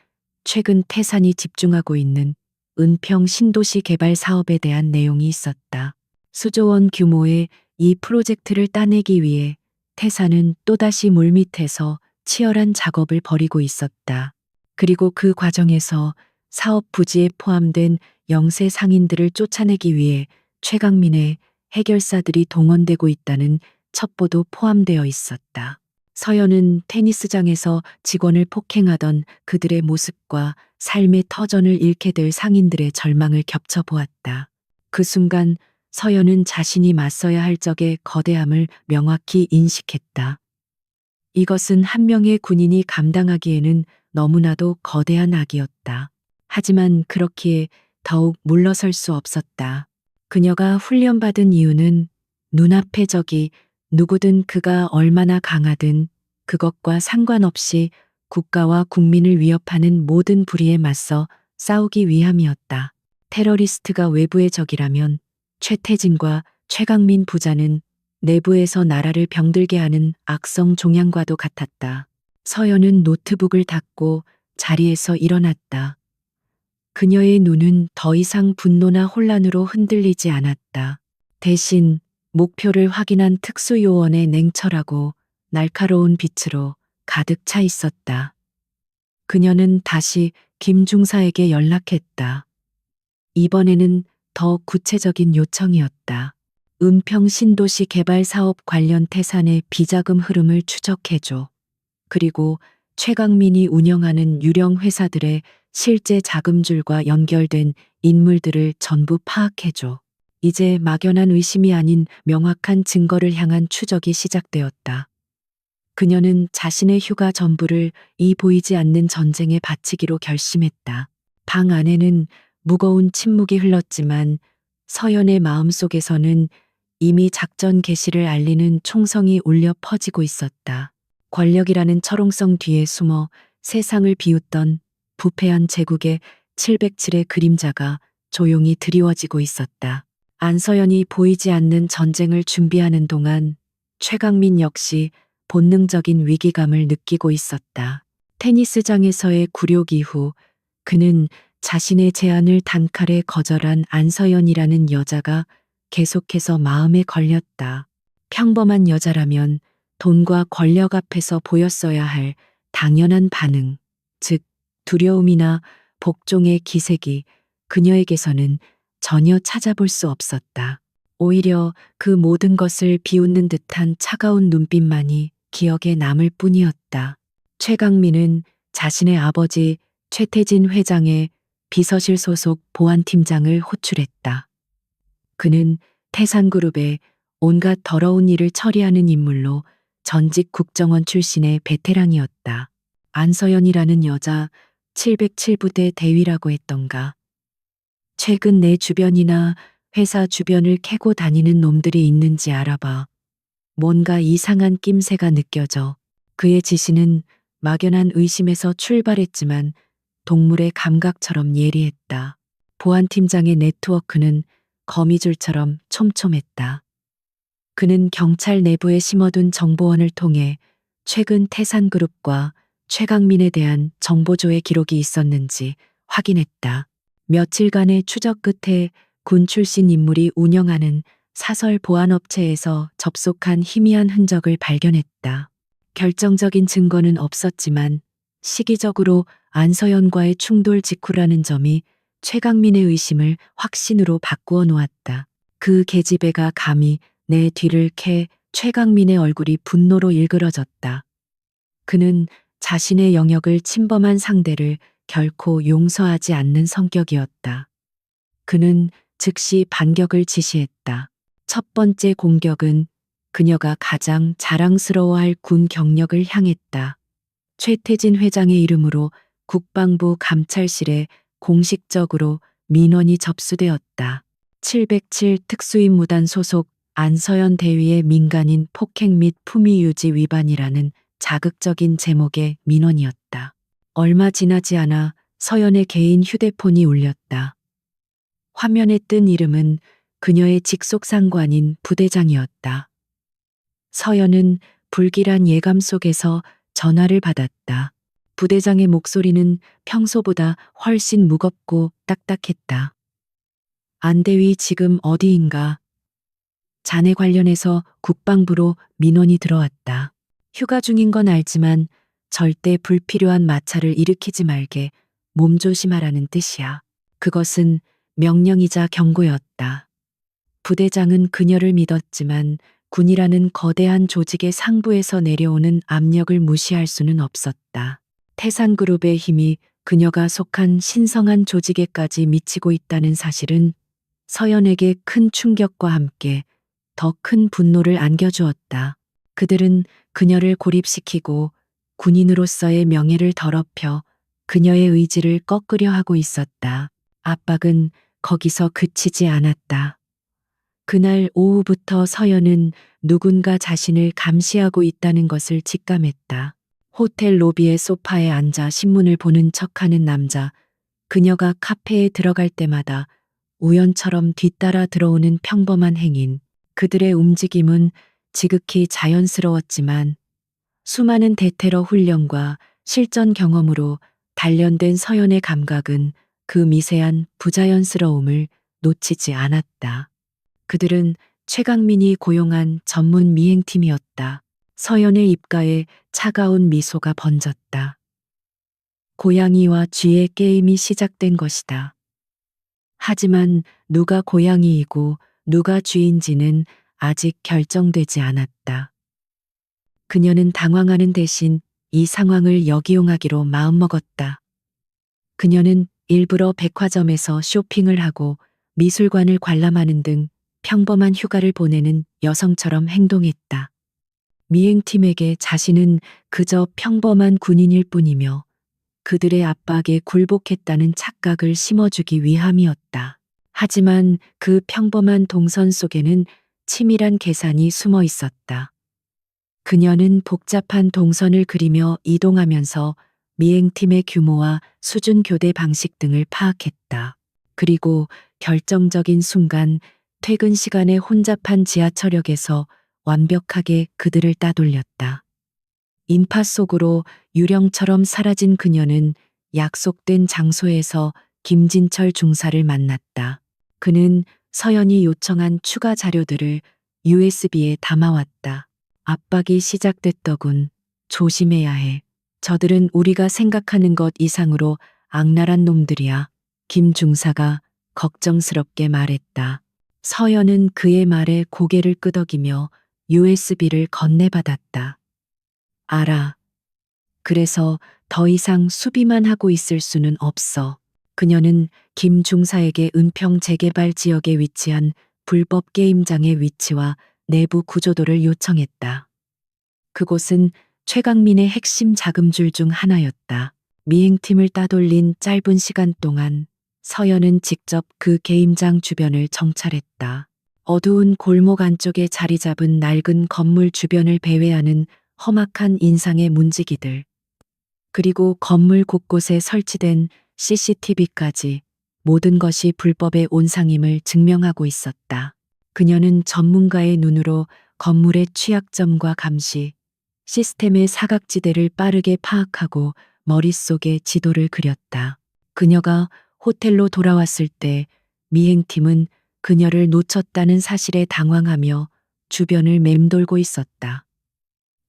최근 태산이 집중하고 있는 은평 신도시 개발 사업에 대한 내용이 있었다. 수조원 규모의 이 프로젝트를 따내기 위해 태산은 또다시 물밑에서 치열한 작업을 벌이고 있었다. 그리고 그 과정에서 사업 부지에 포함된 영세 상인들을 쫓아내기 위해 최강민의 해결사들이 동원되고 있다는 첩보도 포함되어 있었다. 서연은 테니스장에서 직원을 폭행하던 그들의 모습과 삶의 터전을 잃게 될 상인들의 절망을 겹쳐보았다. 그 순간 서연은 자신이 맞서야 할 적의 거대함을 명확히 인식했다. 이것은 한 명의 군인이 감당하기에는 너무나도 거대한 악이었다. 하지만 그렇기에 더욱 물러설 수 없었다. 그녀가 훈련받은 이유는 눈앞의 적이 누구든 그가 얼마나 강하든 그것과 상관없이 국가와 국민을 위협하는 모든 불의에 맞서 싸우기 위함이었다. 테러리스트가 외부의 적이라면 최태진과 최강민 부자는 내부에서 나라를 병들게 하는 악성 종양과도 같았다. 서연은 노트북을 닫고 자리에서 일어났다. 그녀의 눈은 더 이상 분노나 혼란으로 흔들리지 않았다. 대신 목표를 확인한 특수요원의 냉철하고 날카로운 빛으로 가득 차 있었다. 그녀는 다시 김 중사에게 연락했다. 이번에는 더 구체적인 요청이었다. 은평 신도시 개발 사업 관련 태산의 비자금 흐름을 추적해줘. 그리고 최강민이 운영하는 유령 회사들의 실제 자금줄과 연결된 인물들을 전부 파악해줘. 이제 막연한 의심이 아닌 명확한 증거를 향한 추적이 시작되었다. 그녀는 자신의 휴가 전부를 이 보이지 않는 전쟁에 바치기로 결심했다. 방 안에는 무거운 침묵이 흘렀지만 서연의 마음속에서는 이미 작전 개시를 알리는 총성이 울려 퍼지고 있었다. 권력이라는 철옹성 뒤에 숨어 세상을 비웃던 부패한 제국의 707의 그림자가 조용히 드리워지고 있었다. 안서연이 보이지 않는 전쟁을 준비하는 동안 최강민 역시 본능적인 위기감을 느끼고 있었다. 테니스장에서의 굴욕 이후 그는 자신의 제안을 단칼에 거절한 안서연이라는 여자가 계속해서 마음에 걸렸다. 평범한 여자라면 돈과 권력 앞에서 보였어야 할 당연한 반응, 즉 두려움이나 복종의 기색이 그녀에게서는 전혀 찾아볼 수 없었다. 오히려 그 모든 것을 비웃는 듯한 차가운 눈빛만이 기억에 남을 뿐이었다. 최강민은 자신의 아버지 최태진 회장의 비서실 소속 보안팀장을 호출했다. 그는 태산그룹의 온갖 더러운 일을 처리하는 인물로 전직 국정원 출신의 베테랑이었다. 안서연이라는 여자 707부대 대위라고 했던가. 최근 내 주변이나 회사 주변을 캐고 다니는 놈들이 있는지 알아봐. 뭔가 이상한 낌새가 느껴져. 그의 지시는 막연한 의심에서 출발했지만 동물의 감각처럼 예리했다. 보안팀장의 네트워크는 거미줄처럼 촘촘했다. 그는 경찰 내부에 심어둔 정보원을 통해 최근 태산그룹과 최강민에 대한 정보조회 기록이 있었는지 확인했다. 며칠간의 추적 끝에 군 출신 인물이 운영하는 사설 보안업체에서 접속한 희미한 흔적을 발견했다. 결정적인 증거는 없었지만 시기적으로 안서연과의 충돌 직후라는 점이 최강민의 의심을 확신으로 바꾸어 놓았다. 그 계집애가 감히 내 뒤를 캐. 최강민의 얼굴이 분노로 일그러졌다. 그는 자신의 영역을 침범한 상대를 결코 용서하지 않는 성격이었다. 그는 즉시 반격을 지시했다. 첫 번째 공격은 그녀가 가장 자랑스러워할 군 경력을 향했다. 최태진 회장의 이름으로 국방부 감찰실에 공식적으로 민원이 접수되었다. 707 특수임무단 소속 안서연 대위의 민간인 폭행 및 품위 유지 위반이라는 자극적인 제목의 민원이었다. 얼마 지나지 않아 서연의 개인 휴대폰이 울렸다. 화면에 뜬 이름은 그녀의 직속 상관인 부대장이었다. 서연은 불길한 예감 속에서 전화를 받았다. 부대장의 목소리는 평소보다 훨씬 무겁고 딱딱했다. 안대위 지금 어디인가? 자네 관련해서 국방부로 민원이 들어왔다. 휴가 중인 건 알지만 절대 불필요한 마찰을 일으키지 말게 몸조심하라는 뜻이야. 그것은 명령이자 경고였다. 부대장은 그녀를 믿었지만 군이라는 거대한 조직의 상부에서 내려오는 압력을 무시할 수는 없었다. 태산그룹의 힘이 그녀가 속한 신성한 조직에까지 미치고 있다는 사실은 서연에게 큰 충격과 함께 더 큰 분노를 안겨주었다. 그들은 그녀를 고립시키고 군인으로서의 명예를 더럽혀 그녀의 의지를 꺾으려 하고 있었다. 압박은 거기서 그치지 않았다. 그날 오후부터 서연은 누군가 자신을 감시하고 있다는 것을 직감했다. 호텔 로비의 소파에 앉아 신문을 보는 척하는 남자, 그녀가 카페에 들어갈 때마다 우연처럼 뒤따라 들어오는 평범한 행인, 그들의 움직임은 지극히 자연스러웠지만 수많은 대테러 훈련과 실전 경험으로 단련된 서연의 감각은 그 미세한 부자연스러움을 놓치지 않았다. 그들은 최강민이 고용한 전문 미행팀이었다. 서연의 입가에 차가운 미소가 번졌다. 고양이와 쥐의 게임이 시작된 것이다. 하지만 누가 고양이이고 누가 쥐인지는 아직 결정되지 않았다. 그녀는 당황하는 대신 이 상황을 역이용하기로 마음먹었다. 그녀는 일부러 백화점에서 쇼핑을 하고 미술관을 관람하는 등 평범한 휴가를 보내는 여성처럼 행동했다. 미행팀에게 자신은 그저 평범한 군인일 뿐이며 그들의 압박에 굴복했다는 착각을 심어주기 위함이었다. 하지만 그 평범한 동선 속에는 치밀한 계산이 숨어 있었다. 그녀는 복잡한 동선을 그리며 이동하면서 미행팀의 규모와 수준 교대 방식 등을 파악했다. 그리고 결정적인 순간 퇴근 시간에 혼잡한 지하철역에서 완벽하게 그들을 따돌렸다. 인파 속으로 유령처럼 사라진 그녀는 약속된 장소에서 김진철 중사를 만났다. 그는 서연이 요청한 추가 자료들을 USB에 담아왔다. 압박이 시작됐더군. 조심해야 해. 저들은 우리가 생각하는 것 이상으로 악랄한 놈들이야. 김 중사가 걱정스럽게 말했다. 서연은 그의 말에 고개를 끄덕이며 USB를 건네받았다. 알아. 그래서 더 이상 수비만 하고 있을 수는 없어. 그녀는 김 중사에게 은평 재개발 지역에 위치한 불법 게임장의 위치와 내부 구조도를 요청했다. 그곳은 최강민의 핵심 자금줄 중 하나였다. 미행팀을 따돌린 짧은 시간 동안 서연은 직접 그 게임장 주변을 정찰했다. 어두운 골목 안쪽에 자리 잡은 낡은 건물 주변을 배회하는 험악한 인상의 문지기들. 그리고 건물 곳곳에 설치된 CCTV까지 모든 것이 불법의 온상임을 증명하고 있었다. 그녀는 전문가의 눈으로 건물의 취약점과 감시, 시스템의 사각지대를 빠르게 파악하고 머릿속에 지도를 그렸다. 그녀가 호텔로 돌아왔을 때 미행팀은 그녀를 놓쳤다는 사실에 당황하며 주변을 맴돌고 있었다.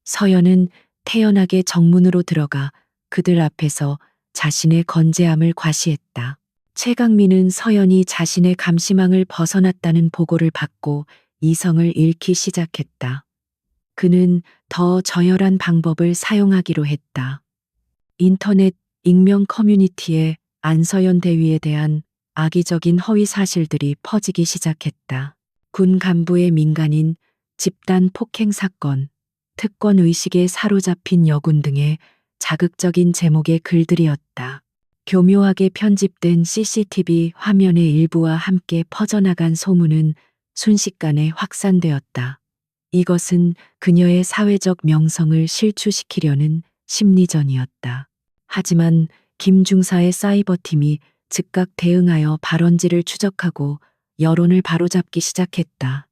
서연은 태연하게 정문으로 들어가 그들 앞에서 자신의 건재함을 과시했다. 최강민은 서연이 자신의 감시망을 벗어났다는 보고를 받고 이성을 잃기 시작했다. 그는 더 저열한 방법을 사용하기로 했다. 인터넷 익명 커뮤니티에 안서연 대위에 대한 악의적인 허위 사실들이 퍼지기 시작했다. 군 간부의 민간인, 집단 폭행 사건, 특권 의식에 사로잡힌 여군 등의 자극적인 제목의 글들이었다. 교묘하게 편집된 CCTV 화면의 일부와 함께 퍼져나간 소문은 순식간에 확산되었다. 이것은 그녀의 사회적 명성을 실추시키려는 심리전이었다. 하지만 김 중사의 사이버팀이 즉각 대응하여 발원지를 추적하고 여론을 바로잡기 시작했다.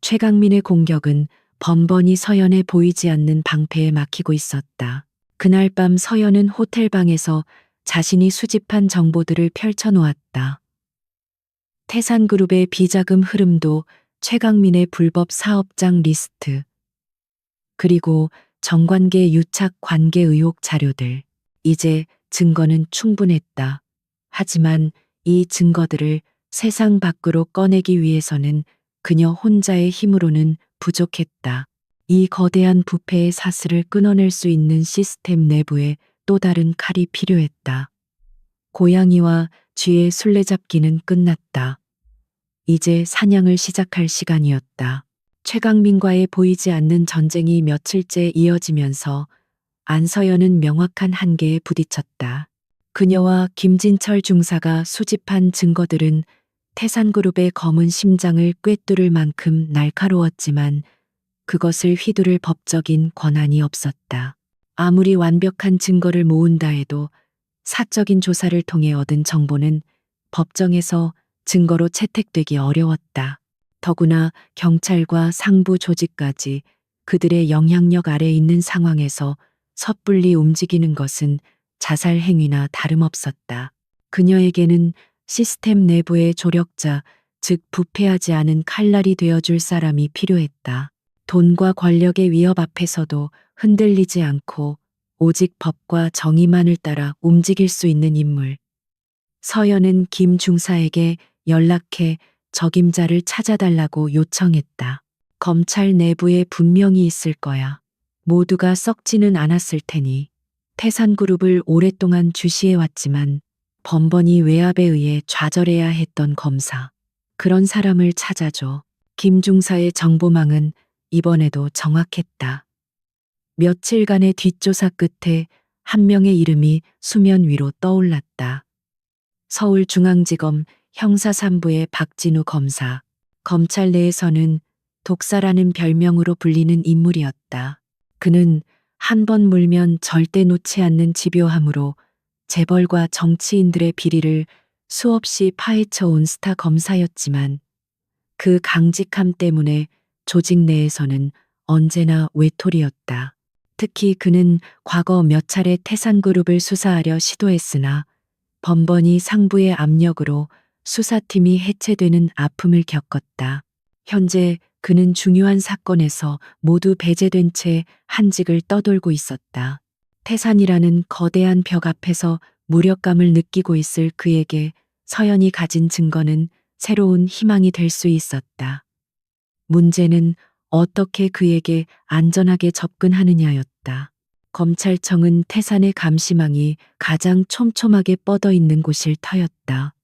최강민의 공격은 번번이 서연에 보이지 않는 방패에 막히고 있었다. 그날 밤 서연은 호텔방에서 자신이 수집한 정보들을 펼쳐놓았다. 태산그룹의 비자금 흐름도, 최강민의 불법 사업장 리스트, 그리고 정관계 유착 관계 의혹 자료들. 이제 증거는 충분했다. 하지만 이 증거들을 세상 밖으로 꺼내기 위해서는 그녀 혼자의 힘으로는 부족했다. 이 거대한 부패의 사슬을 끊어낼 수 있는 시스템 내부에 또 다른 칼이 필요했다. 고양이와 쥐의 술래잡기는 끝났다. 이제 사냥을 시작할 시간이었다. 최강민과의 보이지 않는 전쟁이 며칠째 이어지면서 안서연은 명확한 한계에 부딪혔다. 그녀와 김진철 중사가 수집한 증거들은 태산그룹의 검은 심장을 꿰뚫을 만큼 날카로웠지만 그것을 휘두를 법적인 권한이 없었다. 아무리 완벽한 증거를 모은다 해도 사적인 조사를 통해 얻은 정보는 법정에서 증거로 채택되기 어려웠다. 더구나 경찰과 상부 조직까지 그들의 영향력 아래 있는 상황에서 섣불리 움직이는 것은 자살 행위나 다름없었다. 그녀에게는 시스템 내부의 조력자, 즉 부패하지 않은 칼날이 되어줄 사람이 필요했다. 돈과 권력의 위협 앞에서도 흔들리지 않고 오직 법과 정의만을 따라 움직일 수 있는 인물. 서연은 김 중사에게 연락해 적임자를 찾아달라고 요청했다. 검찰 내부에 분명히 있을 거야. 모두가 썩지는 않았을 테니. 태산그룹을 오랫동안 주시해왔지만 번번이 외압에 의해 좌절해야 했던 검사. 그런 사람을 찾아줘. 김 중사의 정보망은 이번에도 정확했다. 며칠간의 뒷조사 끝에 한 명의 이름이 수면 위로 떠올랐다. 서울중앙지검 형사3부의 박진우 검사. 검찰 내에서는 독사라는 별명으로 불리는 인물이었다. 그는 한 번 물면 절대 놓지 않는 집요함으로 재벌과 정치인들의 비리를 수없이 파헤쳐온 스타 검사였지만 그 강직함 때문에 조직 내에서는 언제나 외톨이였다. 특히 그는 과거 몇 차례 태산그룹을 수사하려 시도했으나 번번이 상부의 압력으로 수사팀이 해체되는 아픔을 겪었다. 현재 그는 중요한 사건에서 모두 배제된 채 한직을 떠돌고 있었다. 태산이라는 거대한 벽 앞에서 무력감을 느끼고 있을 그에게 서연이 가진 증거는 새로운 희망이 될 수 있었다. 문제는 어떻게 그에게 안전하게 접근하느냐였다. 검찰청은 태산의 감시망이 가장 촘촘하게 뻗어 있는 곳일 터였다.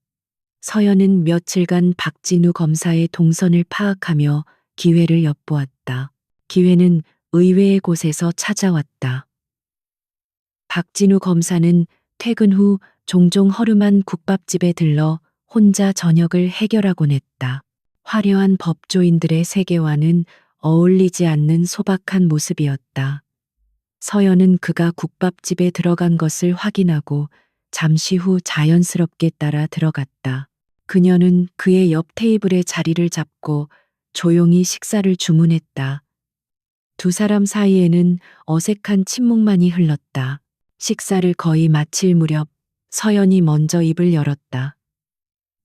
서연은 며칠간 박진우 검사의 동선을 파악하며 기회를 엿보았다. 기회는 의외의 곳에서 찾아왔다. 박진우 검사는 퇴근 후 종종 허름한 국밥집에 들러 혼자 저녁을 해결하곤 했다. 화려한 법조인들의 세계와는 어울리지 않는 소박한 모습이었다. 서연은 그가 국밥집에 들어간 것을 확인하고 잠시 후 자연스럽게 따라 들어갔다. 그녀는 그의 옆 테이블에 자리를 잡고 조용히 식사를 주문했다. 두 사람 사이에는 어색한 침묵만이 흘렀다. 식사를 거의 마칠 무렵 서연이 먼저 입을 열었다.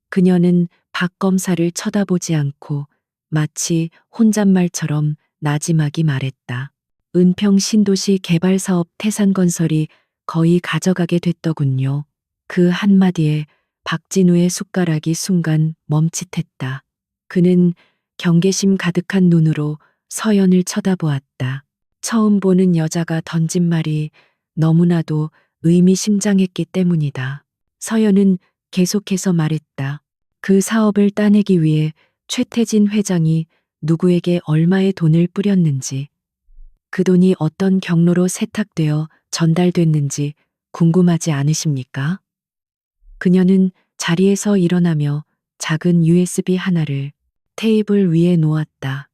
그녀는 박 검사를 쳐다보지 않고 마치 혼잣말처럼 나지막이 말했다. 은평 신도시 개발사업 태산건설이 거의 가져가게 됐더군요. 그 한마디에 박진우의 숟가락이 순간 멈칫했다. 그는 경계심 가득한 눈으로 서연을 쳐다보았다. 처음 보는 여자가 던진 말이 너무나도 의미심장했기 때문이다. 서연은 계속해서 말했다. 그 사업을 따내기 위해 최태진 회장이 누구에게 얼마의 돈을 뿌렸는지, 그 돈이 어떤 경로로 세탁되어 전달됐는지 궁금하지 않으십니까? 그녀는 자리에서 일어나며 작은 USB 하나를 테이블 위에 놓았다.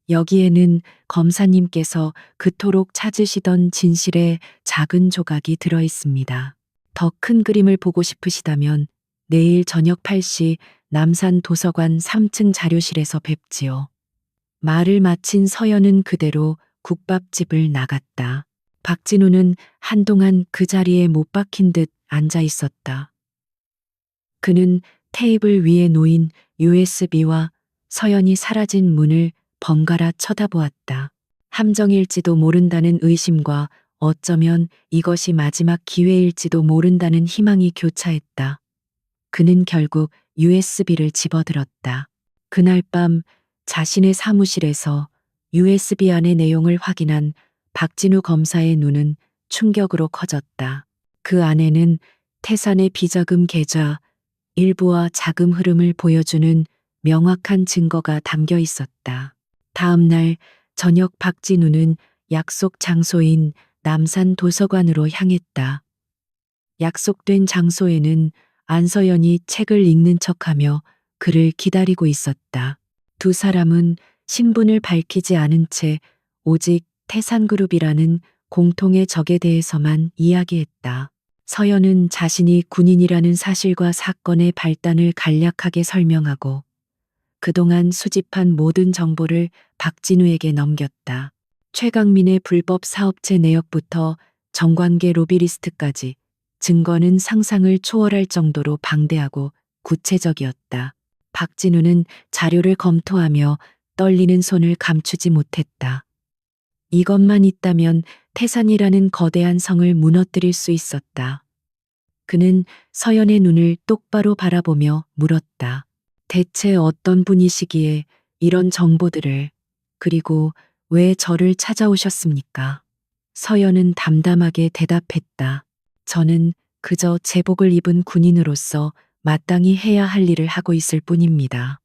여기에는 검사님께서 그토록 찾으시던 진실의 작은 조각이 들어 있습니다. 더 큰 그림을 보고 싶으시다면 내일 저녁 8시 남산 도서관 3층 자료실에서 뵙지요. 말을 마친 서연은 그대로 국밥집을 나갔다. 박진우는 한동안 그 자리에 못 박힌 듯 앉아 있었다. 그는 테이블 위에 놓인 USB와 서연이 사라진 문을 번갈아 쳐다보았다. 함정일지도 모른다는 의심과 어쩌면 이것이 마지막 기회일지도 모른다는 희망이 교차했다. 그는 결국 USB를 집어들었다. 그날 밤 자신의 사무실에서 USB 안의 내용을 확인한 박진우 검사의 눈은 충격으로 커졌다. 그 안에는 태산의 비자금 계좌 일부와 자금 흐름을 보여주는 명확한 증거가 담겨 있었다. 다음 날 저녁 박진우는 약속 장소인 남산 도서관으로 향했다. 약속된 장소에는 안서연이 책을 읽는 척하며 그를 기다리고 있었다. 두 사람은 신분을 밝히지 않은 채 오직 태산그룹이라는 공통의 적에 대해서만 이야기했다. 서연은 자신이 군인이라는 사실과 사건의 발단을 간략하게 설명하고 그동안 수집한 모든 정보를 박진우에게 넘겼다. 최강민의 불법 사업체 내역부터 정관계 로비리스트까지 증거는 상상을 초월할 정도로 방대하고 구체적이었다. 박진우는 자료를 검토하며 떨리는 손을 감추지 못했다. 이것만 있다면 태산이라는 거대한 성을 무너뜨릴 수 있었다. 그는 서연의 눈을 똑바로 바라보며 물었다. 대체 어떤 분이시기에 이런 정보들을, 그리고 왜 저를 찾아오셨습니까? 서연은 담담하게 대답했다. 저는 그저 제복을 입은 군인으로서 마땅히 해야 할 일을 하고 있을 뿐입니다.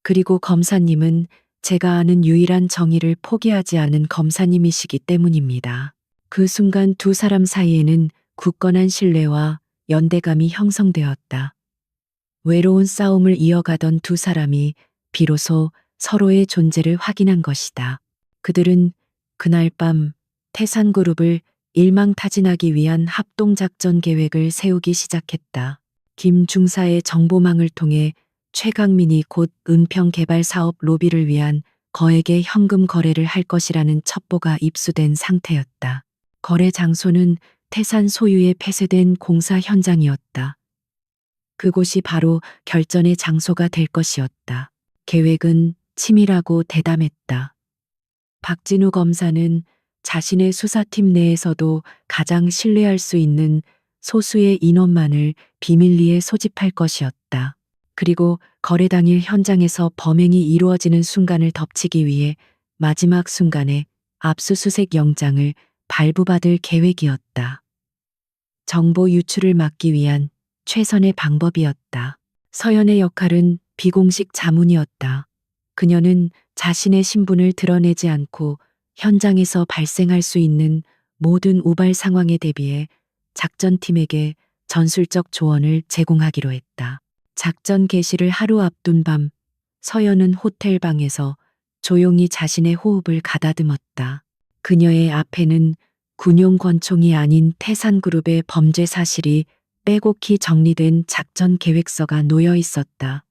그리고 검사님은 제가 아는 유일한 정의를 포기하지 않은 검사님이시기 때문입니다. 그 순간 두 사람 사이에는 굳건한 신뢰와 연대감이 형성되었다. 외로운 싸움을 이어가던 두 사람이 비로소 서로의 존재를 확인한 것이다. 그들은 그날 밤 태산그룹을 일망타진하기 위한 합동작전 계획을 세우기 시작했다. 김 중사의 정보망을 통해 최강민이 곧 은평 개발 사업 로비를 위한 거액의 현금 거래를 할 것이라는 첩보가 입수된 상태였다. 거래 장소는 태산 소유의 폐쇄된 공사 현장이었다. 그곳이 바로 결전의 장소가 될 것이었다. 계획은 치밀하고 대담했다. 박진우 검사는 자신의 수사팀 내에서도 가장 신뢰할 수 있는 소수의 인원만을 비밀리에 소집할 것이었다. 그리고 거래 당일 현장에서 범행이 이루어지는 순간을 덮치기 위해 마지막 순간에 압수수색 영장을 발부받을 계획이었다. 정보 유출을 막기 위한 최선의 방법이었다. 서연의 역할은 비공식 자문이었다. 그녀는 자신의 신분을 드러내지 않고 현장에서 발생할 수 있는 모든 우발 상황에 대비해 작전팀에게 전술적 조언을 제공하기로 했다. 작전 개시를 하루 앞둔 밤, 서연은 호텔 방에서 조용히 자신의 호흡을 가다듬었다. 그녀의 앞에는 군용 권총이 아닌 태산그룹의 범죄 사실이 빼곡히 정리된 작전 계획서가 놓여 있었다.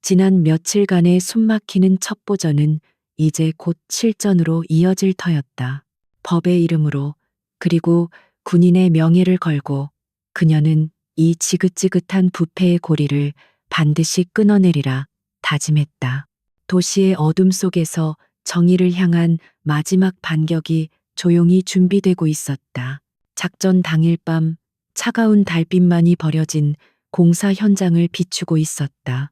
지난 며칠간의 숨막히는 첩보전은 이제 곧 실전으로 이어질 터였다. 법의 이름으로, 그리고 군인의 명예를 걸고 그녀는 이 지긋지긋한 부패의 고리를 반드시 끊어내리라 다짐했다. 도시의 어둠 속에서 정의를 향한 마지막 반격이 조용히 준비되고 있었다. 작전 당일 밤 차가운 달빛만이 버려진 공사 현장을 비추고 있었다.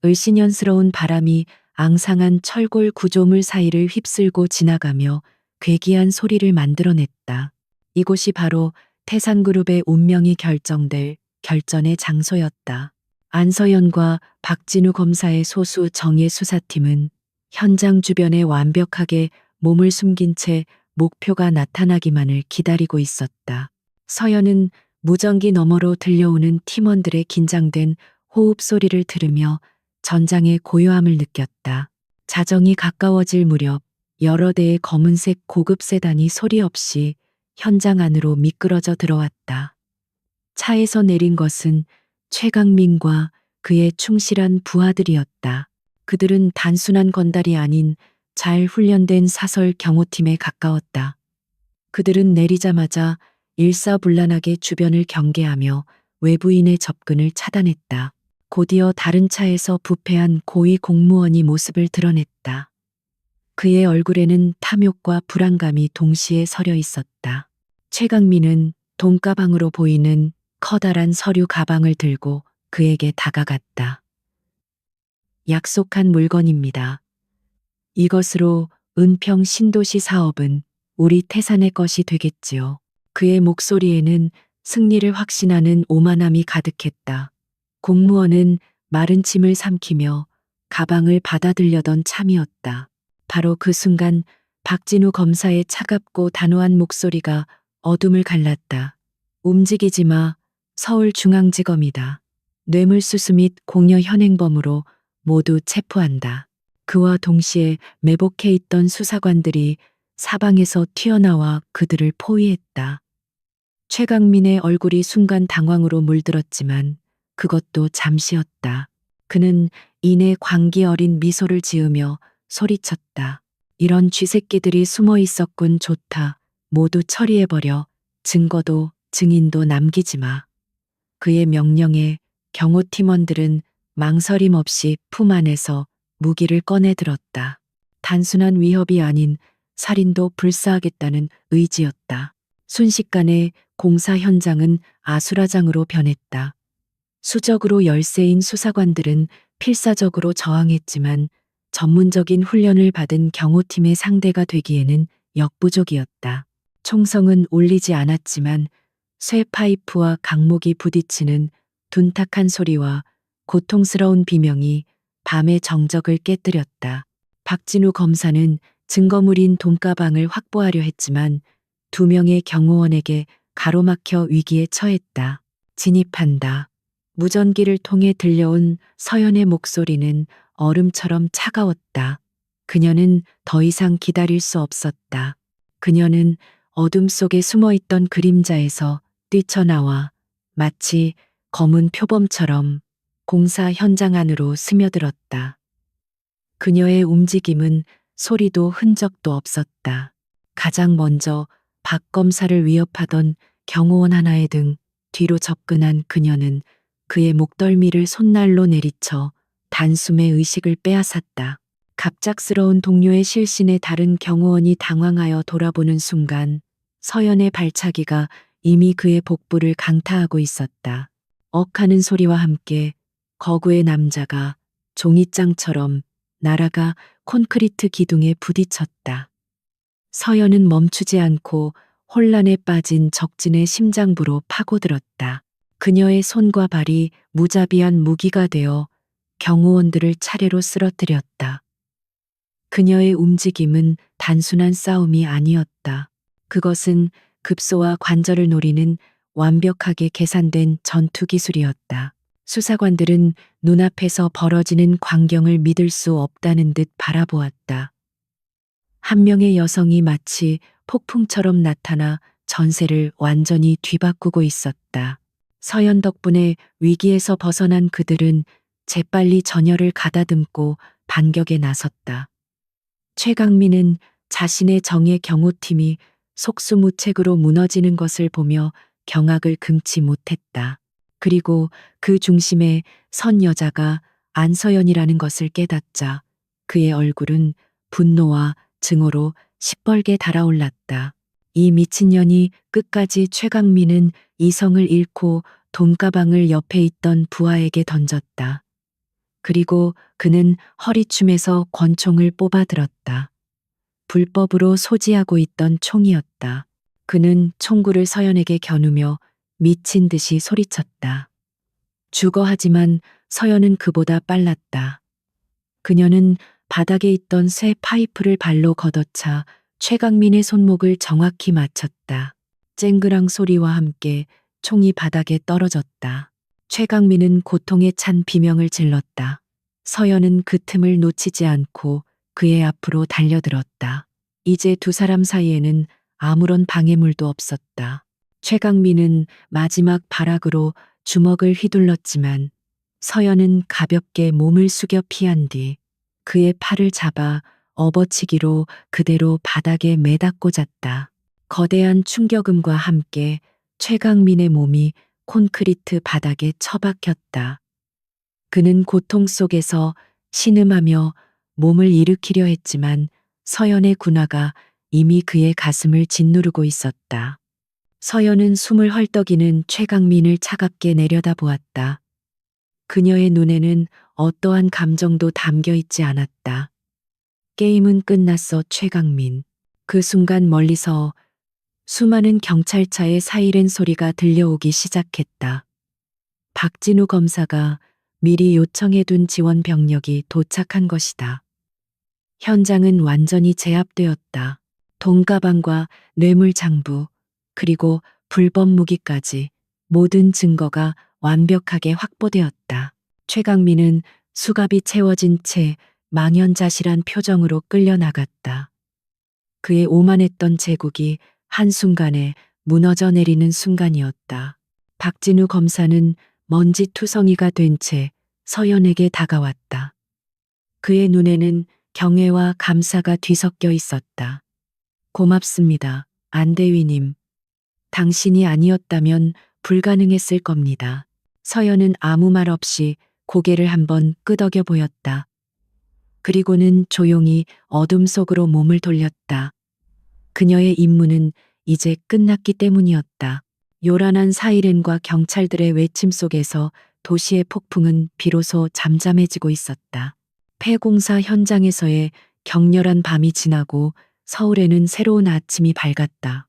을씨년스러운 바람이 앙상한 철골 구조물 사이를 휩쓸고 지나가며 괴기한 소리를 만들어냈다. 이곳이 바로 태산그룹의 운명이 결정될 결전의 장소였다. 안서연과 박진우 검사의 소수 정예 수사팀은 현장 주변에 완벽하게 몸을 숨긴 채 목표가 나타나기만을 기다리고 있었다. 서연은 무전기 너머로 들려오는 팀원들의 긴장된 호흡 소리를 들으며 전장의 고요함을 느꼈다. 자정이 가까워질 무렵 여러 대의 검은색 고급 세단이 소리 없이 현장 안으로 미끄러져 들어왔다. 차에서 내린 것은 최강민과 그의 충실한 부하들이었다. 그들은 단순한 건달이 아닌 잘 훈련된 사설 경호팀에 가까웠다. 그들은 내리자마자 일사불란하게 주변을 경계하며 외부인의 접근을 차단했다. 곧이어 다른 차에서 부패한 고위 공무원이 모습을 드러냈다. 그의 얼굴에는 탐욕과 불안감이 동시에 서려 있었다. 최강민은 돈가방으로 보이는 커다란 서류 가방을 들고 그에게 다가갔다. 약속한 물건입니다. 이것으로 은평 신도시 사업은 우리 태산의 것이 되겠지요. 그의 목소리에는 승리를 확신하는 오만함이 가득했다. 공무원은 마른 침을 삼키며 가방을 받아들려던 참이었다. 바로 그 순간 박진우 검사의 차갑고 단호한 목소리가 어둠을 갈랐다. 움직이지 마. 서울중앙지검이다. 뇌물수수 및 공여 현행범으로 모두 체포한다. 그와 동시에 매복해 있던 수사관들이 사방에서 튀어나와 그들을 포위했다. 최강민의 얼굴이 순간 당황으로 물들었지만 그것도 잠시였다. 그는 이내 광기 어린 미소를 지으며 소리쳤다. 이런 쥐새끼들이 숨어 있었군. 좋다. 모두 처리해버려. 증거도 증인도 남기지 마. 그의 명령에 경호팀원들은 망설임 없이 품 안에서 무기를 꺼내 들었다. 단순한 위협이 아닌 살인도 불사하겠다는 의지였다. 순식간에 공사 현장은 아수라장으로 변했다. 수적으로 열세인 수사관들은 필사적으로 저항했지만 전문적인 훈련을 받은 경호팀의 상대가 되기에는 역부족이었다. 총성은 울리지 않았지만 쇠 파이프와 강목이 부딪히는 둔탁한 소리와 고통스러운 비명이 밤의 정적을 깨뜨렸다. 박진우 검사는 증거물인 돈가방을 확보하려 했지만 2명의 경호원에게 가로막혀 위기에 처했다. 진입한다. 무전기를 통해 들려온 서연의 목소리는 얼음처럼 차가웠다. 그녀는 더 이상 기다릴 수 없었다. 그녀는 어둠 속에 숨어있던 그림자에서 뛰쳐나와 마치 검은 표범처럼 공사 현장 안으로 스며들었다. 그녀의 움직임은 소리도 흔적도 없었다. 가장 먼저 박 검사를 위협하던 경호원 하나의 등 뒤로 접근한 그녀는 그의 목덜미를 손날로 내리쳐 단숨에 의식을 빼앗았다. 갑작스러운 동료의 실신에 다른 경호원이 당황하여 돌아보는 순간 서연의 발차기가 이미 그의 복부를 강타하고 있었다. 억하는 소리와 함께 거구의 남자가 종이장처럼 날아가 콘크리트 기둥에 부딪혔다. 서연은 멈추지 않고 혼란에 빠진 적진의 심장부로 파고들었다. 그녀의 손과 발이 무자비한 무기가 되어 경호원들을 차례로 쓰러뜨렸다. 그녀의 움직임은 단순한 싸움이 아니었다. 그것은 급소와 관절을 노리는 완벽하게 계산된 전투 기술이었다. 수사관들은 눈앞에서 벌어지는 광경을 믿을 수 없다는 듯 바라보았다. 한 명의 여성이 마치 폭풍처럼 나타나 전세를 완전히 뒤바꾸고 있었다. 서연 덕분에 위기에서 벗어난 그들은 재빨리 전열을 가다듬고 반격에 나섰다. 최강민은 자신의 정예 경호팀이 속수무책으로 무너지는 것을 보며 경악을 금치 못했다. 그리고 그 중심에 선 여자가 안서연이라는 것을 깨닫자 그의 얼굴은 분노와 증오로 시뻘게 달아올랐다. 이 미친년이 끝까지 최강민은 이성을 잃고 돈가방을 옆에 있던 부하에게 던졌다. 그리고 그는 허리춤에서 권총을 뽑아 들었다. 불법으로 소지하고 있던 총이었다. 그는 총구를 서연에게 겨누며 미친 듯이 소리쳤다. 죽어. 하지만 서연은 그보다 빨랐다. 그녀는 바닥에 있던 쇠 파이프를 발로 걷어차 최강민의 손목을 정확히 맞췄다. 쨍그랑 소리와 함께 총이 바닥에 떨어졌다. 최강민은 고통에 찬 비명을 질렀다. 서연은 그 틈을 놓치지 않고 그의 앞으로 달려들었다. 이제 두 사람 사이에는 아무런 방해물도 없었다. 최강민은 마지막 발악으로 주먹을 휘둘렀지만 서연은 가볍게 몸을 숙여 피한 뒤 그의 팔을 잡아 업어치기로 그대로 바닥에 매다 꽂았다. 거대한 충격음과 함께 최강민의 몸이 콘크리트 바닥에 처박혔다. 그는 고통 속에서 신음하며 몸을 일으키려 했지만 서연의 군화가 이미 그의 가슴을 짓누르고 있었다. 서연은 숨을 헐떡이는 최강민을 차갑게 내려다보았다. 그녀의 눈에는 어떠한 감정도 담겨 있지 않았다. 게임은 끝났어, 최강민. 그 순간 멀리서 수많은 경찰차의 사이렌 소리가 들려오기 시작했다. 박진우 검사가 미리 요청해둔 지원 병력이 도착한 것이다. 현장은 완전히 제압되었다. 돈가방과 뇌물장부, 그리고 불법 무기까지 모든 증거가 완벽하게 확보되었다. 최강민은 수갑이 채워진 채 망연자실한 표정으로 끌려나갔다. 그의 오만했던 제국이 한순간에 무너져 내리는 순간이었다. 박진우 검사는 먼지투성이가 된 채 서연에게 다가왔다. 그의 눈에는 경애와 감사가 뒤섞여 있었다. 고맙습니다, 안대위님. 당신이 아니었다면 불가능했을 겁니다. 서연은 아무 말 없이 고개를 한번 끄덕여 보였다. 그리고는 조용히 어둠 속으로 몸을 돌렸다. 그녀의 임무는 이제 끝났기 때문이었다. 요란한 사이렌과 경찰들의 외침 속에서 도시의 폭풍은 비로소 잠잠해지고 있었다. 폐공사 현장에서의 격렬한 밤이 지나고 서울에는 새로운 아침이 밝았다.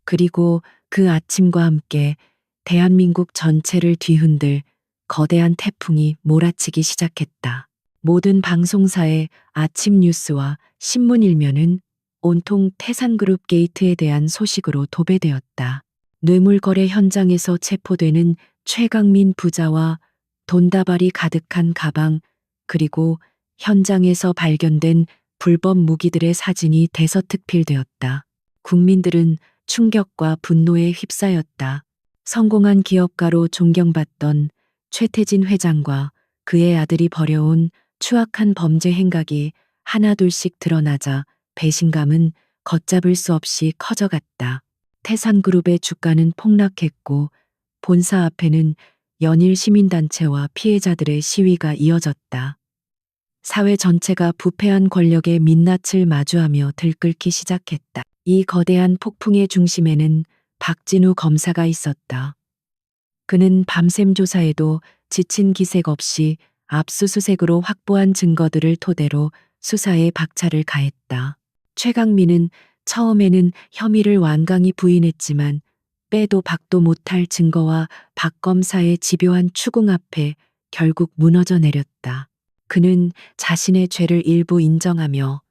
그리고 그 아침과 함께 대한민국 전체를 뒤흔들 거대한 태풍이 몰아치기 시작했다. 모든 방송사의 아침 뉴스와 신문 일면은 온통 태산그룹 게이트에 대한 소식으로 도배되었다. 뇌물거래 현장에서 체포되는 최강민 부자와 돈다발이 가득한 가방, 그리고 현장에서 발견된 불법 무기들의 사진이 대서특필되었다. 국민들은 충격과 분노에 휩싸였다. 성공한 기업가로 존경받던 최태진 회장과 그의 아들이 벌여온 추악한 범죄 행각이 하나둘씩 드러나자 배신감은 걷잡을 수 없이 커져갔다. 태산그룹의 주가는 폭락했고 본사 앞에는 연일 시민단체와 피해자들의 시위가 이어졌다. 사회 전체가 부패한 권력의 민낯을 마주하며 들끓기 시작했다. 이 거대한 폭풍의 중심에는 박진우 검사가 있었다. 그는 밤샘 조사에도 지친 기색 없이 압수수색으로 확보한 증거들을 토대로 수사에 박차를 가했다. 최강민은 처음에는 혐의를 완강히 부인했지만 빼도 박도 못할 증거와 박 검사의 집요한 추궁 앞에 결국 무너져 내렸다. 그는 자신의 죄를 일부 인정하며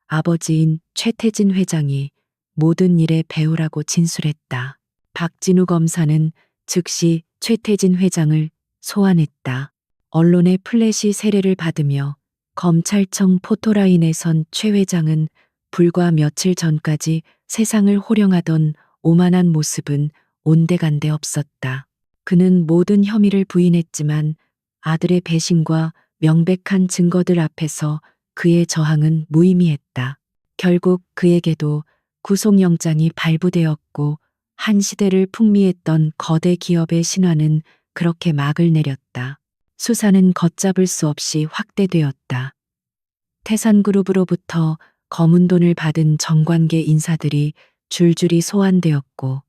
아버지인 최태진 회장이 모든 일의 배우라고 진술했다. 박진우 검사는 즉시 최태진 회장을 소환했다. 언론의 플래시 세례를 받으며 검찰청 포토라인에 선 최 회장은 불과 며칠 전까지 세상을 호령하던 오만한 모습은 온데간데 없었다. 그는 모든 혐의를 부인했지만 아들의 배신과 명백한 증거들 앞에서 그의 저항은 무의미했다. 결국 그에게도 구속영장이 발부되었고 한 시대를 풍미했던 거대 기업의 신화는 그렇게 막을 내렸다. 수사는 걷잡을 수 없이 확대되었다. 태산그룹으로부터 검은 돈을 받은 정관계 인사들이 줄줄이 소환되었고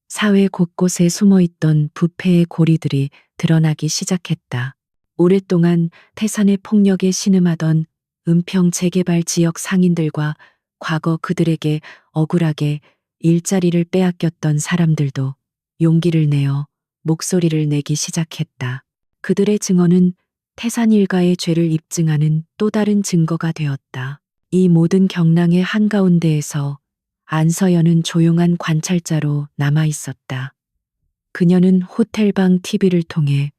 사회 곳곳에 숨어있던 부패의 고리들이 드러나기 시작했다. 오랫동안 태산의 폭력에 신음하던 은평 재개발 지역 상인들과 과거 그들에게 억울하게 일자리를 빼앗겼던 사람들도 용기를 내어 목소리를 내기 시작했다. 그들의 증언은 태산 일가의 죄를 입증하는 또 다른 증거가 되었다. 이 모든 경랑의 한가운데에서 안서연은 조용한 관찰자로 남아 있었다. 그녀는 호텔방 TV를 통해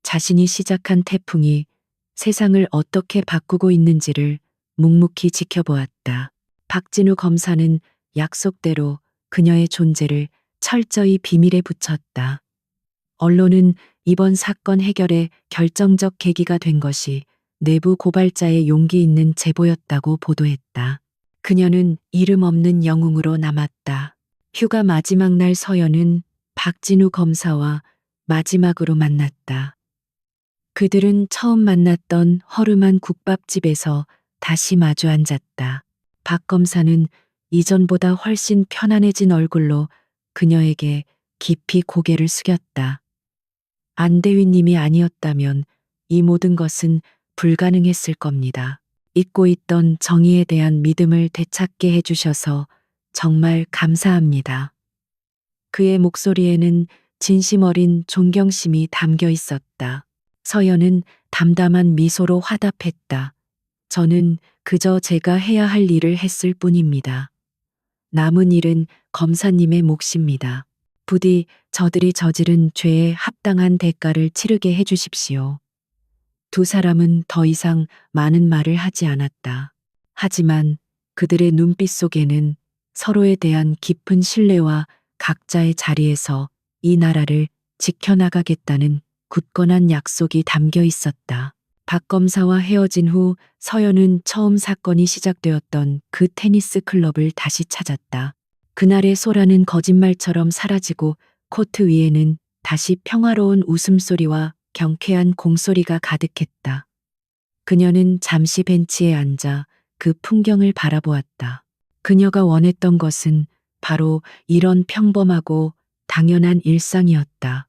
자신이 시작한 태풍이 세상을 어떻게 바꾸고 있는지를 묵묵히 지켜보았다. 박진우 검사는 약속대로 그녀의 존재를 철저히 비밀에 붙였다. 언론은 이번 사건 해결의 결정적 계기가 된 것이 내부 고발자의 용기 있는 제보였다고 보도했다. 그녀는 이름 없는 영웅으로 남았다. 휴가 마지막 날 서연은 박진우 검사와 마지막으로 만났다. 그들은 처음 만났던 허름한 국밥집에서 다시 마주 앉았다. 박 검사는 이전보다 훨씬 편안해진 얼굴로 그녀에게 깊이 고개를 숙였다. 안대휘님이 아니었다면 이 모든 것은 불가능했을 겁니다. 잊고 있던 정의에 대한 믿음을 되찾게 해주셔서 정말 감사합니다. 그의 목소리에는 진심 어린 존경심이 담겨 있었다. 서연은 담담한 미소로 화답했다. 저는 그저 제가 해야 할 일을 했을 뿐입니다. 남은 일은 검사님의 몫입니다. 부디 저들이 저지른 죄에 합당한 대가를 치르게 해주십시오. 두 사람은 더 이상 많은 말을 하지 않았다. 하지만 그들의 눈빛 속에는 서로에 대한 깊은 신뢰와 각자의 자리에서 이 나라를 지켜나가겠다는 굳건한 약속이 담겨 있었다. 박 검사와 헤어진 후 서연은 처음 사건이 시작되었던 그 테니스 클럽을 다시 찾았다. 그날의 소라는 거짓말처럼 사라지고 코트 위에는 다시 평화로운 웃음소리와 경쾌한 공소리가 가득했다. 그녀는 잠시 벤치에 앉아 그 풍경을 바라보았다. 그녀가 원했던 것은 바로 이런 평범하고 당연한 일상이었다.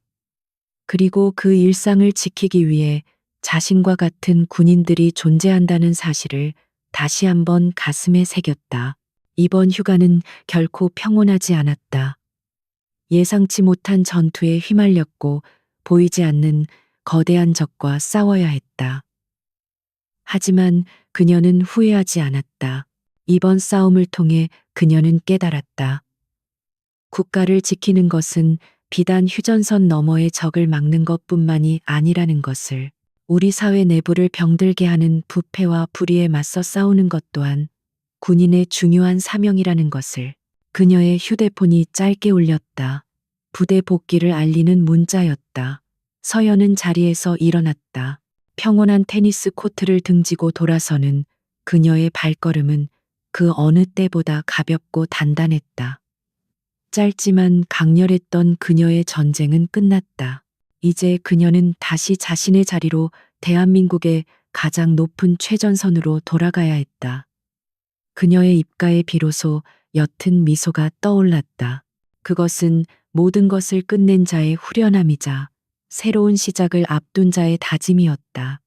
그리고 그 일상을 지키기 위해 자신과 같은 군인들이 존재한다는 사실을 다시 한번 가슴에 새겼다. 이번 휴가는 결코 평온하지 않았다. 예상치 못한 전투에 휘말렸고 보이지 않는 거대한 적과 싸워야 했다. 하지만 그녀는 후회하지 않았다. 이번 싸움을 통해 그녀는 깨달았다. 국가를 지키는 것은 비단 휴전선 너머의 적을 막는 것뿐만이 아니라는 것을, 우리 사회 내부를 병들게 하는 부패와 불의에 맞서 싸우는 것 또한 군인의 중요한 사명이라는 것을. 그녀의 휴대폰이 짧게 울렸다. 부대 복귀를 알리는 문자였다. 서연은 자리에서 일어났다. 평온한 테니스 코트를 등지고 돌아서는 그녀의 발걸음은 그 어느 때보다 가볍고 단단했다. 짧지만 강렬했던 그녀의 전쟁은 끝났다. 이제 그녀는 다시 자신의 자리로, 대한민국의 가장 높은 최전선으로 돌아가야 했다. 그녀의 입가에 비로소 옅은 미소가 떠올랐다. 그것은 모든 것을 끝낸 자의 후련함이자 새로운 시작을 앞둔 자의 다짐이었다.